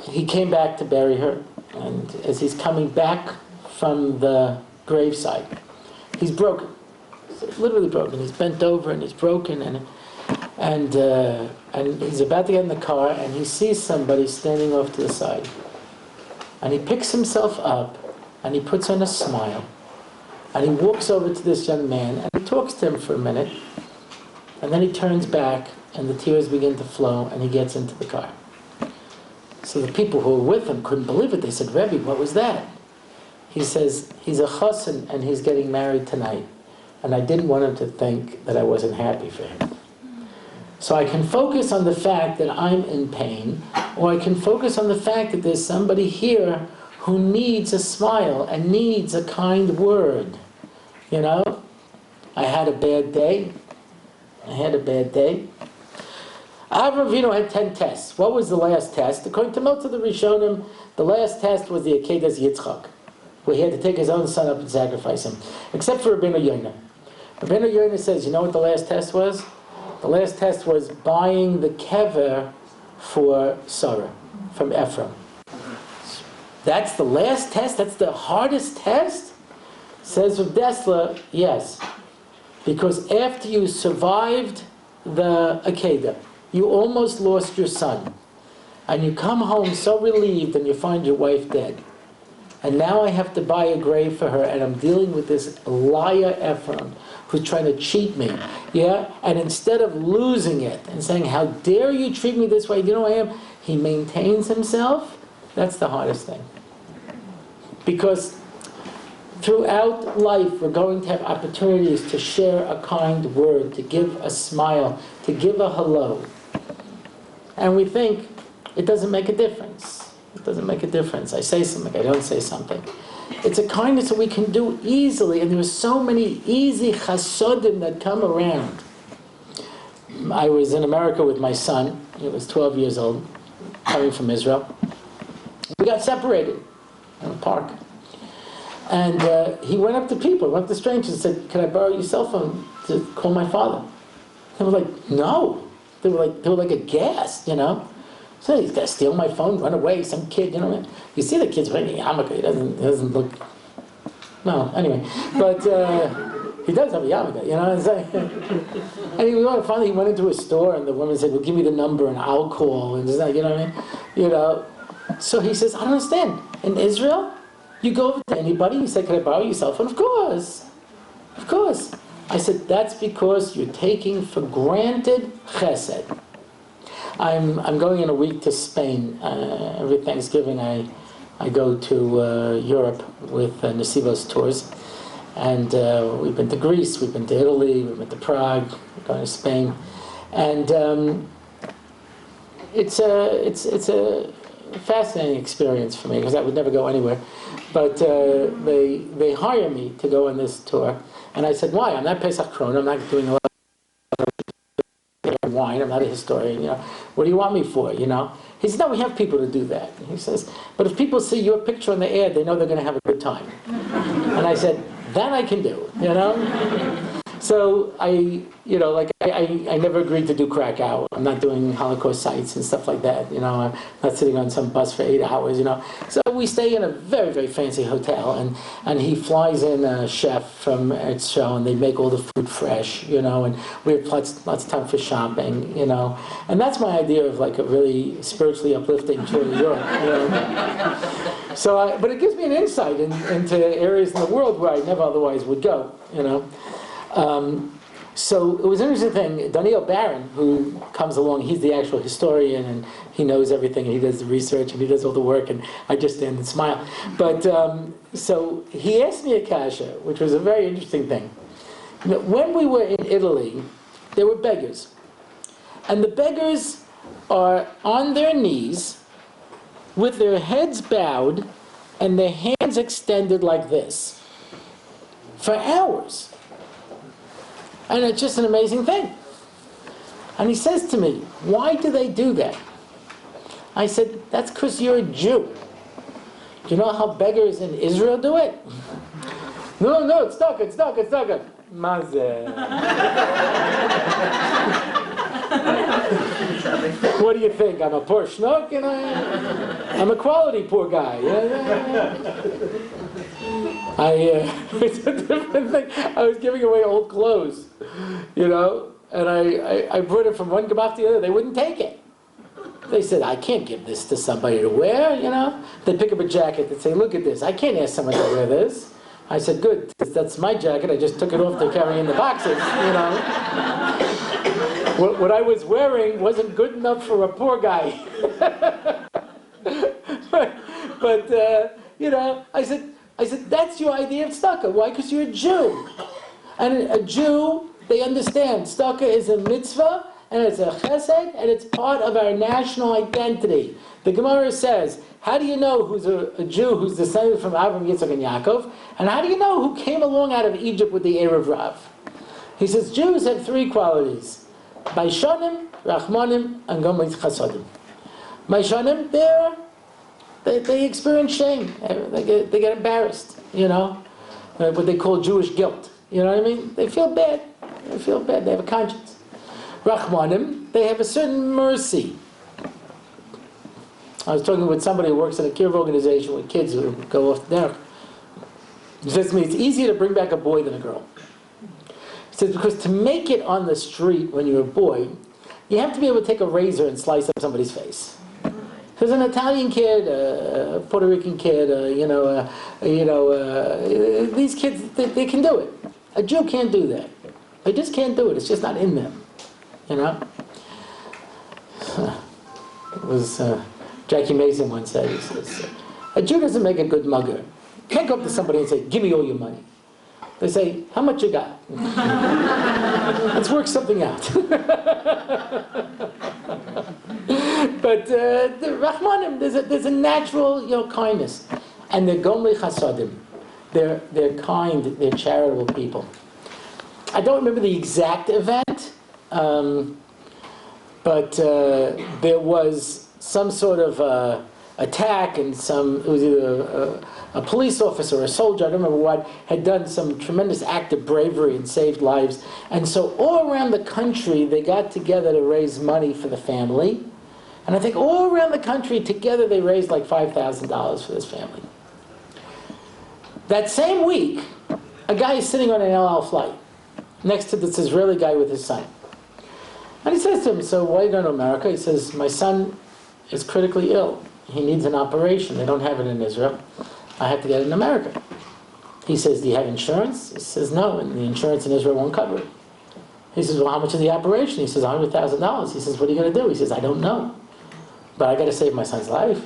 he came back to bury her. And as he's coming back from the graveside, he's broken. He's literally broken. He's bent over and he's broken, and he's about to get in the car, and he sees somebody standing off to the side. And he picks himself up, and he puts on a smile, and he walks over to this young man, and he talks to him for a minute, and then he turns back, and the tears begin to flow, and he gets into the car. So the people who were with him couldn't believe it. They said, Rebbe, what was that? He says, he's a chassan, and he's getting married tonight, and I didn't want him to think that I wasn't happy for him. So I can focus on the fact that I'm in pain, or I can focus on the fact that there's somebody here who needs a smile and needs a kind word. You know? I had a bad day. Avraham Avinu had 10 tests. What was the last test? According to most of the Rishonim, the last test was the Akedas Yitzchak, where he had to take his own son up and sacrifice him. Except for Rabbeinu Yonah. Rabbeinu Yonah says, you know what the last test was? The last test was buying the kever for Sarah from Ephraim. That's the last test? That's the hardest test? Says Rav Dessler, yes. Because after you survived the Akedah, you almost lost your son. And you come home so relieved and you find your wife dead. And now I have to buy a grave for her, and I'm dealing with this liar Ephraim who's trying to cheat me. Yeah? And instead of losing it and saying, how dare you treat me this way, you know who I am? He maintains himself. That's the hardest thing. Because throughout life, we're going to have opportunities to share a kind word, to give a smile, to give a hello. And we think, it doesn't make a difference. It doesn't make a difference. I say something, I don't say something. It's a kindness that we can do easily, and there are so many easy chasodim that come around. I was in America with my son. He was 12 years old, coming from Israel. We got separated in a park. And he went up to people, went up to strangers and said, can I borrow your cell phone to call my father? They were like, no. They were like aghast, you know. So he's got to steal my phone, run away, some kid, you know. You see the kid's wearing a yarmulke, he doesn't look... No, anyway. But he does have a yarmulke, you know. And finally he went into a store and the woman said, well, give me the number and I'll call. And you know what I mean? You know. So he says, I don't understand. In Israel, you go over to anybody, you say, can I borrow your cell phone? Of course. Of course. I said, that's because you're taking for granted chesed. I'm going in a week to Spain. Every Thanksgiving I go to Europe with Nesivos tours. And we've been to Greece, we've been to Italy, we've been to Prague, we're going to Spain. And it's a fascinating experience for me because I would never go anywhere. But they hire me to go on this tour. And I said, why? I'm not Pesach Krohn, I'm not doing a lot of wine, I'm not a historian, you know. What do you want me for, you know? He said, no, we have people to do that. And he says, but if people see your picture on the ad, they know they're going to have a good time. And I said, that I can do, you know? So I never agreed to do Krakow. I'm not doing Holocaust sites and stuff like that, you know. I'm not sitting on some bus for 8 hours, you know. So we stay in a very, very fancy hotel, and he flies in a chef from Eretz Show, and they make all the food fresh, you know, and we have lots of time for shopping, you know. And that's my idea of like a really spiritually uplifting tour of Europe, you know. So, but it gives me an insight into areas in the world where I never otherwise would go, you know. So it was an interesting thing. Daniel Barron, who comes along, he's the actual historian, and he knows everything, and he does the research, and he does all the work, and I just stand and smile. But so he asked me a kasha, which was a very interesting thing. You know, when we were in Italy, there were beggars, and the beggars are on their knees with their heads bowed and their hands extended like this for hours. And it's just an amazing thing. And he says to me, why do they do that? I said, that's because you're a Jew. Do you know how beggars in Israel do it? No, it's not good. Mazeh. What do you think? I'm a poor schnook? You know? I'm a quality poor guy. It's a different thing. I was giving away old clothes, you know, and I brought it from one kebab to the other. They wouldn't take it. They said, I can't give this to somebody to wear, you know. They pick up a jacket and say, look at this. I can't ask someone to wear this. I said, good, that's my jacket. I just took it off to carry in the boxes, you know. What I was wearing wasn't good enough for a poor guy. but you know, I said, that's your idea of tzedakah. Why? Because you're a Jew. And a Jew, they understand tzedakah is a mitzvah, and it's a chesed, and it's part of our national identity. The Gemara says, how do you know who's a Jew who's descended from Abraham, Yitzchak, and Yaakov? And how do you know who came along out of Egypt with the Erev Rav? He says, Jews have three qualities. Baishanim, Rachmanim, and Gomel Chasodim. Baishanim, they experience shame. They get embarrassed, you know, what they call Jewish guilt. You know what I mean? They feel bad. They feel bad. They have a conscience. Rachmanim, they have a certain mercy. I was talking with somebody who works in a kiruv organization with kids who go off the derech. He says to me, it's easier to bring back a boy than a girl. He says, because to make it on the street when you're a boy, you have to be able to take a razor and slice up somebody's face. There's an Italian kid, a Puerto Rican kid, these kids, they can do it. A Jew can't do that. They just can't do it. It's just not in them, you know. It was Jackie Mason once said, he says, a Jew doesn't make a good mugger. You can't go up to somebody and say, give me all your money. They say, how much you got? Let's work something out. But the Rachmanim, there's a natural, you know, kindness. And they're Gomli Chasodim. They're kind, they're charitable people. I don't remember the exact event, but there was some sort of attack, and it was either a police officer or a soldier, I don't remember what, had done some tremendous act of bravery and saved lives. And so all around the country, they got together to raise money for the family. And I think all around the country, together, they raised like $5,000 for this family. That same week, a guy is sitting on an El Al flight next to this Israeli guy with his son. And he says to him, so why are you going to America? He says, my son is critically ill. He needs an operation. They don't have it in Israel. I have to get it in America. He says, do you have insurance? He says, no, and the insurance in Israel won't cover it. He says, well, how much is the operation? He says, $100,000. He says, what are you going to do? He says, I don't know. But I got to save my son's life.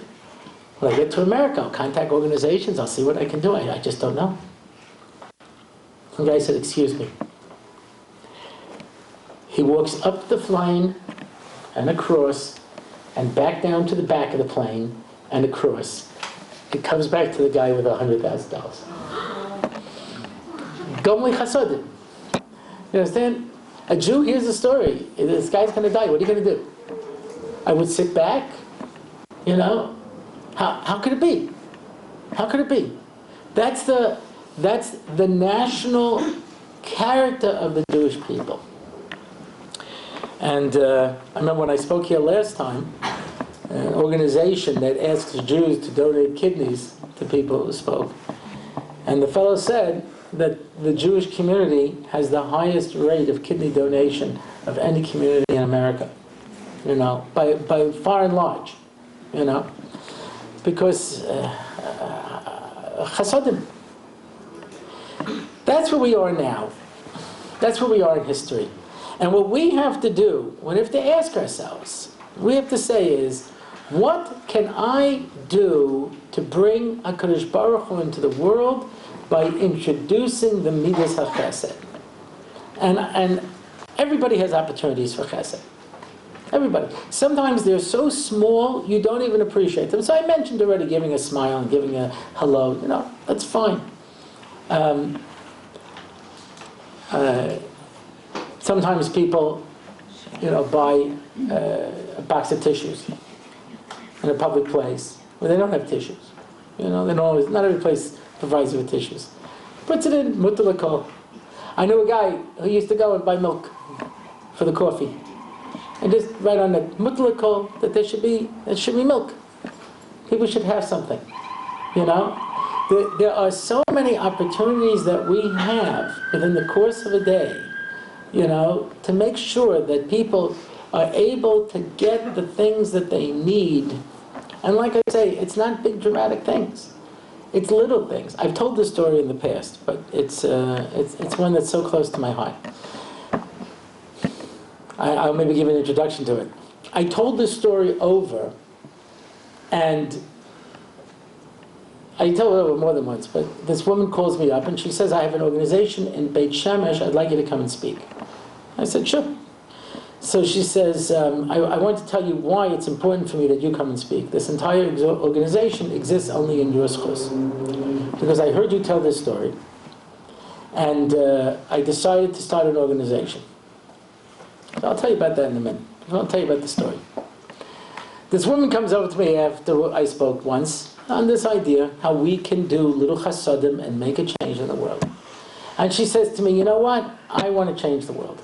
When I get to America, I'll contact organizations. I'll see what I can do. I just don't know. The guy said, excuse me. He walks up the plane and across and back down to the back of the plane and across. It comes back to the guy with $100,000. Gomli Chasodim. You understand? A Jew hears the story. This guy's going to die. What are you going to do? I would sit back. You know? How could it be? How could it be? That's the national character of the Jewish people. And I remember when I spoke here last time, an organization that asks Jews to donate kidneys to people who spoke. And the fellow said that the Jewish community has the highest rate of kidney donation of any community in America. You know, by far and large. You know, because chasodim. That's where we are now. That's where we are in history. And what we have to do, we have to ask ourselves, we have to say is, what can I do to bring HaKadosh Baruch Hu into the world by introducing the Midas HaChesed? And everybody has opportunities for Chesed. Everybody. Sometimes they're so small, you don't even appreciate them. So I mentioned already giving a smile and giving a hello. You know, that's fine. Sometimes people, you know, buy a box of tissues in a public place where they don't have tissues. You know, they don't always, not every place provides you with tissues. Puts it in, mutter l'kol. I knew a guy who used to go and buy milk for the coffee. And just write on the mutter l'kol that there should be milk. People should have something. You know? There are so many opportunities that we have within the course of a day, you know, to make sure that people are able to get the things that they need. And like I say, it's not big dramatic things. It's little things. I've told this story in the past, but it's one that's so close to my heart. I'll maybe give an introduction to it. I told this story over, and I told it over more than once, but this woman calls me up and she says, I have an organization in Beit Shemesh, I'd like you to come and speak. I said, sure. So she says, I want to tell you why it's important for me that you come and speak. This entire organization exists only in your schus. Because I heard you tell this story, and I decided to start an organization. So I'll tell you about that in a minute. I'll tell you about the story. This woman comes over to me after I spoke once on this idea, how we can do little chasadim and make a change in the world. And she says to me, you know what? I want to change the world.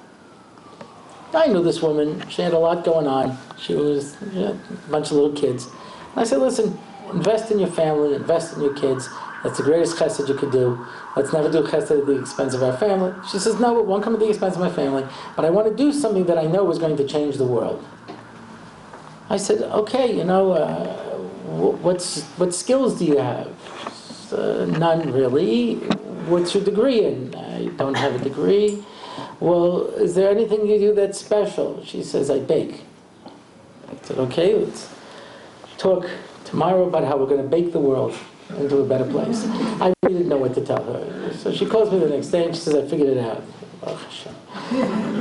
I knew this woman. She had a lot going on. She was a bunch of little kids. And I said, listen, invest in your family, invest in your kids. That's the greatest chesed you could do. Let's never do chesed at the expense of our family. She says, no, it won't come at the expense of my family, but I want to do something that I know is going to change the world. I said, okay, what skills do you have? None really. What's your degree in? I don't have a degree. Well, is there anything you do that's special? She says, I bake. I said, okay, let's talk tomorrow about how we're going to bake the world into a better place. I really didn't know what to tell her. So she calls me the next day and she says, I figured it out.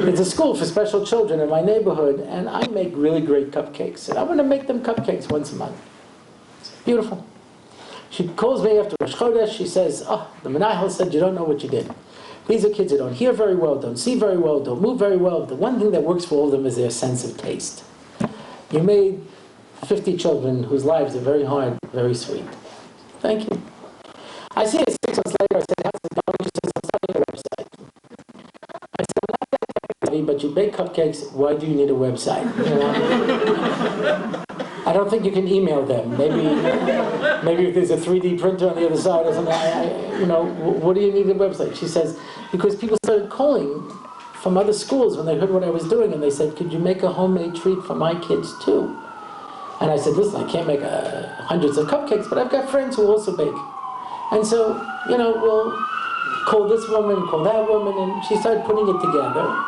It's a school for special children in my neighborhood, and I make really great cupcakes. And I'm going to make them cupcakes once a month. It's beautiful. She calls me after Rosh Chodesh. She says, oh, the Menahel said you don't know what you did. These are kids that don't hear very well, don't see very well, don't move very well. The one thing that works for all of them is their sense of taste. You made 50 children whose lives are very hard, very sweet. Thank you. I see it 6 months later. I said, how's it going? She says, I'm starting a website. I said, I'm not that heavy, but you bake cupcakes. Why do you need a website? I don't think you can email them. Maybe if there's a 3D printer on the other side or something. What do you need a website? She says, because people started calling from other schools when they heard what I was doing, and they said, could you make a homemade treat for my kids too? And I said, listen, I can't make hundreds of cupcakes, but I've got friends who also bake. And so, we'll call this woman, call that woman, and she started putting it together.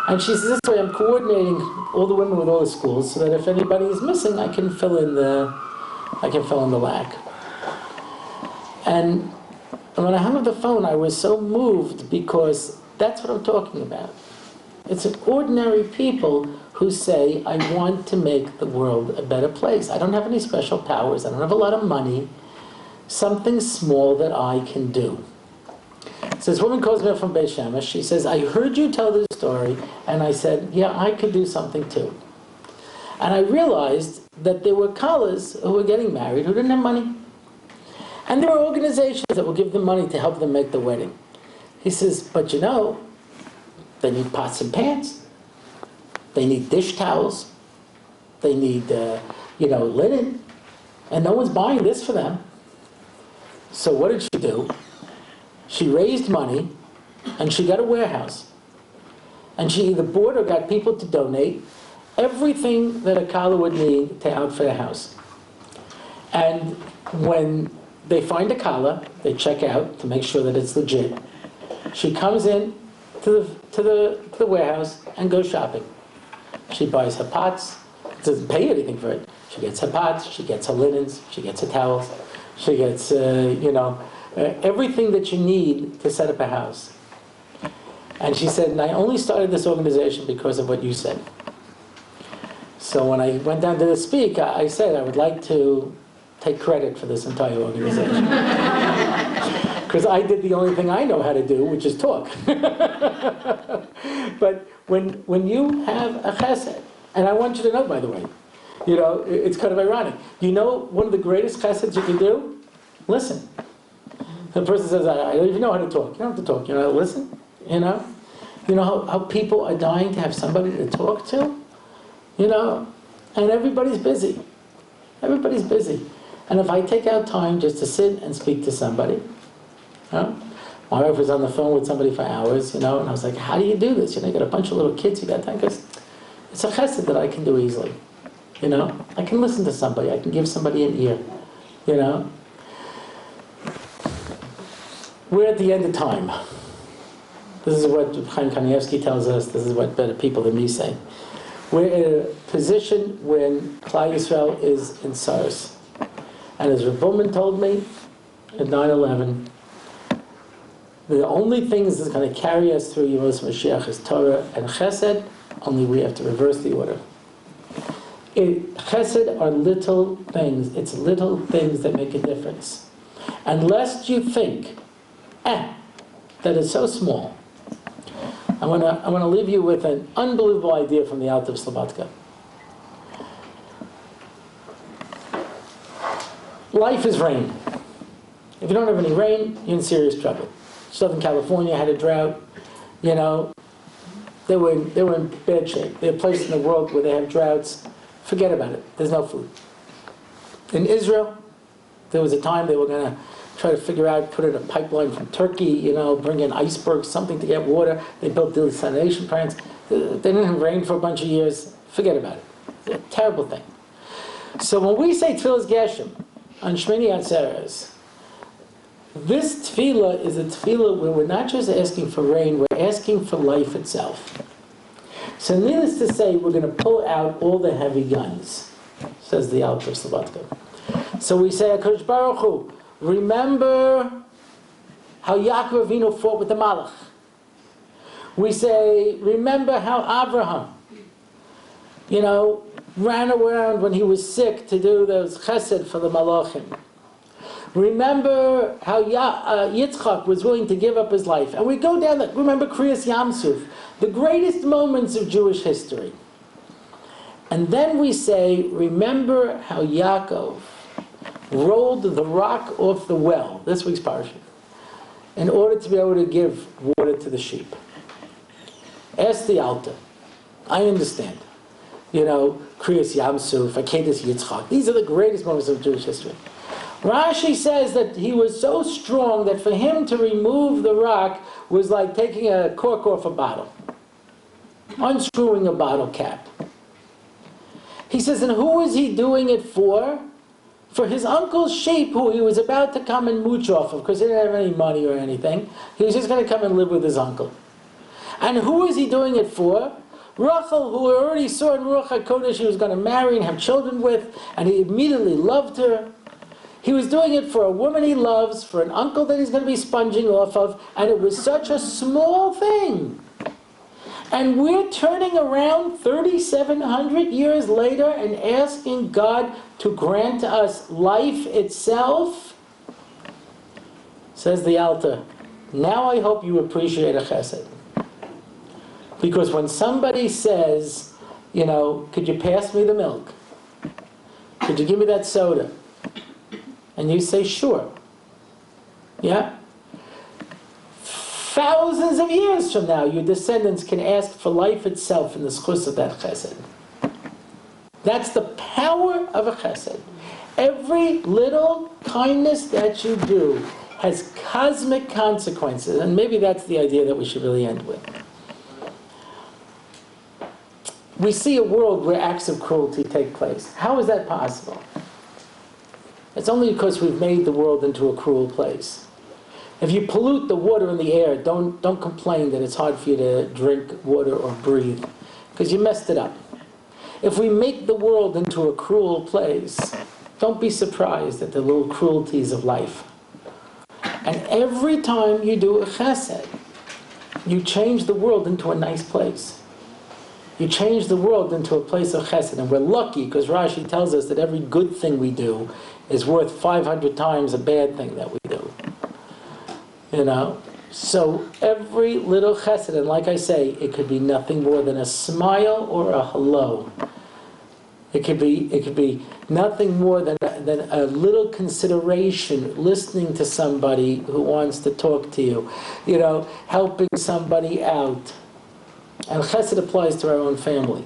And she says, this way I'm coordinating all the women with all the schools so that if anybody is missing, I can fill in the lack. And when I hung up the phone, I was so moved because that's what I'm talking about. It's ordinary people who say, I want to make the world a better place. I don't have any special powers. I don't have a lot of money. Something small that I can do. So this woman calls me up from Beit Shemesh. She says, I heard you tell this story, and I said, yeah, I could do something too. And I realized that there were collars who were getting married who didn't have money. And there were organizations that will give them money to help them make the wedding. He says, but they need pots and pans. They need dish towels. They need, linen. And no one's buying this for them. So what did she do? She raised money, and she got a warehouse. And she either bought or got people to donate everything that a kala would need to outfit a house. And when they find a kala, they check out to make sure that it's legit. She comes in to the warehouse and goes shopping. She buys her pots, doesn't pay anything for it. She gets her pots, she gets her linens, she gets her towels, she gets, everything that you need to set up a house. And she said, and I only started this organization because of what you said. So when I went down to speak, I said I would like to take credit for this entire organization. Because I did the only thing I know how to do, which is talk. But when you have a chesed, and I want you to know, by the way, it's kind of ironic. One of the greatest cheseds you can do? Listen. The person says, I don't even know how to talk. You don't have to talk. Listen. How people are dying to have somebody to talk to? And everybody's busy. Everybody's busy. And if I take out time just to sit and speak to somebody, my wife was on the phone with somebody for hours, and I was like, how do you do this? You got a bunch of little kids, you got time? Because It's a chesed that I can do easily. You know, I can listen to somebody. I can give somebody an ear. You know, we're at the end of time. This is what Chaim Kanievsky tells us. This is what better people than me say. We're in a position when Klal Yisrael is in SARS. And as Rav Bullman told me at 9/11, the only things that's going to carry us through Yemos Mashiach is Torah and Chesed. Only we have to reverse the order. Chesed are little things. It's little things that make a difference. Unless you think, that is so small. I want to leave you with an unbelievable idea from the Alta of Slobodka. Life is rain. If you don't have any rain, you're in serious trouble. Southern California had a drought. You know, they were in bad shape. There are places in the world where they have droughts. Forget about it. There's no food. In Israel, there was a time they were going to try to figure out, put in a pipeline from Turkey, you know, bring in icebergs, something to get water. They built desalination plants. They didn't have rain for a bunch of years. Forget about it. It's a terrible thing. So when we say Tfilas Geshem on Shmini Atzeres, this tefillah is a tefillah where we're not just asking for rain, we're asking for life itself. So needless to say, we're going to pull out all the heavy guns, says the Alter Slobodka. So we say, HaKadosh Baruch Hu, remember how Yaakov Avinu fought with the Malach. We say, remember how Abraham, you know, ran around when he was sick to do those chesed for the Malachim. Remember how Yitzchak was willing to give up his life. And we go down that, remember Kriyas Yamsuf, the greatest moments of Jewish history. And then we say, remember how Yaakov rolled the rock off the well, this week's parasha, in order to be able to give water to the sheep. Ask the Alta. I understand. You know, Kriyas Yamsuf, Akedas Yitzchak. These are the greatest moments of Jewish history. Rashi says that he was so strong that for him to remove the rock was like taking a cork off a bottle, unscrewing a bottle cap. He says, and who was he doing it for? For his uncle's sheep, who he was about to come and mooch off of, because he didn't have any money or anything. He was just going to come and live with his uncle. And who was he doing it for? Rachel, who already saw in Ruach HaKodesh he was going to marry and have children with, and he immediately loved her. He was doing it for a woman he loves, for an uncle that he's going to be sponging off of, and it was such a small thing. And we're turning around 3,700 years later and asking God to grant us life itself? Says the Alta, now I hope you appreciate a chesed. Because when somebody says, you know, could you pass me the milk? Could you give me that soda? And you say, sure. Yeah? Thousands of years from now, your descendants can ask for life itself in the schus of that chesed. That's the power of a chesed. Every little kindness that you do has cosmic consequences, and maybe that's the idea that we should really end with. We see a world where acts of cruelty take place. How is that possible? It's only because we've made the world into a cruel place. If you pollute the water and the air, don't complain that it's hard for you to drink water or breathe, because you messed it up. If we make the world into a cruel place, don't be surprised at the little cruelties of life. And every time you do a chesed, you change the world into a nice place. You change the world into a place of chesed. And we're lucky because Rashi tells us that every good thing we do is worth 500 times a bad thing that we do. You know? So every little chesed, and like I say, it could be nothing more than a smile or a hello. It could be nothing more than a little consideration, listening to somebody who wants to talk to you, you know, helping somebody out. And chesed applies to our own family.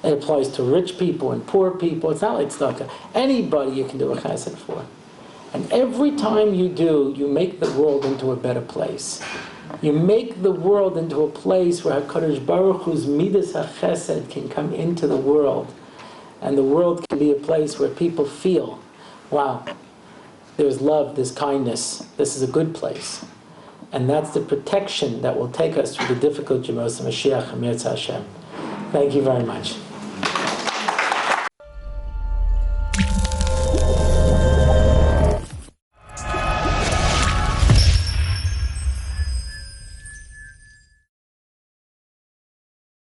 It applies to rich people and poor people. It's not like tzedakah. Anybody you can do a chesed for. And every time you do, you make the world into a better place. You make the world into a place where HaKadosh Baruch Hu's Midas HaChesed can come into the world. And the world can be a place where people feel, wow, there's love, there's kindness, this is a good place. And that's the protection that will take us through the difficult Yemos HaMashiach HaMirtzah Hashem. Thank you very much.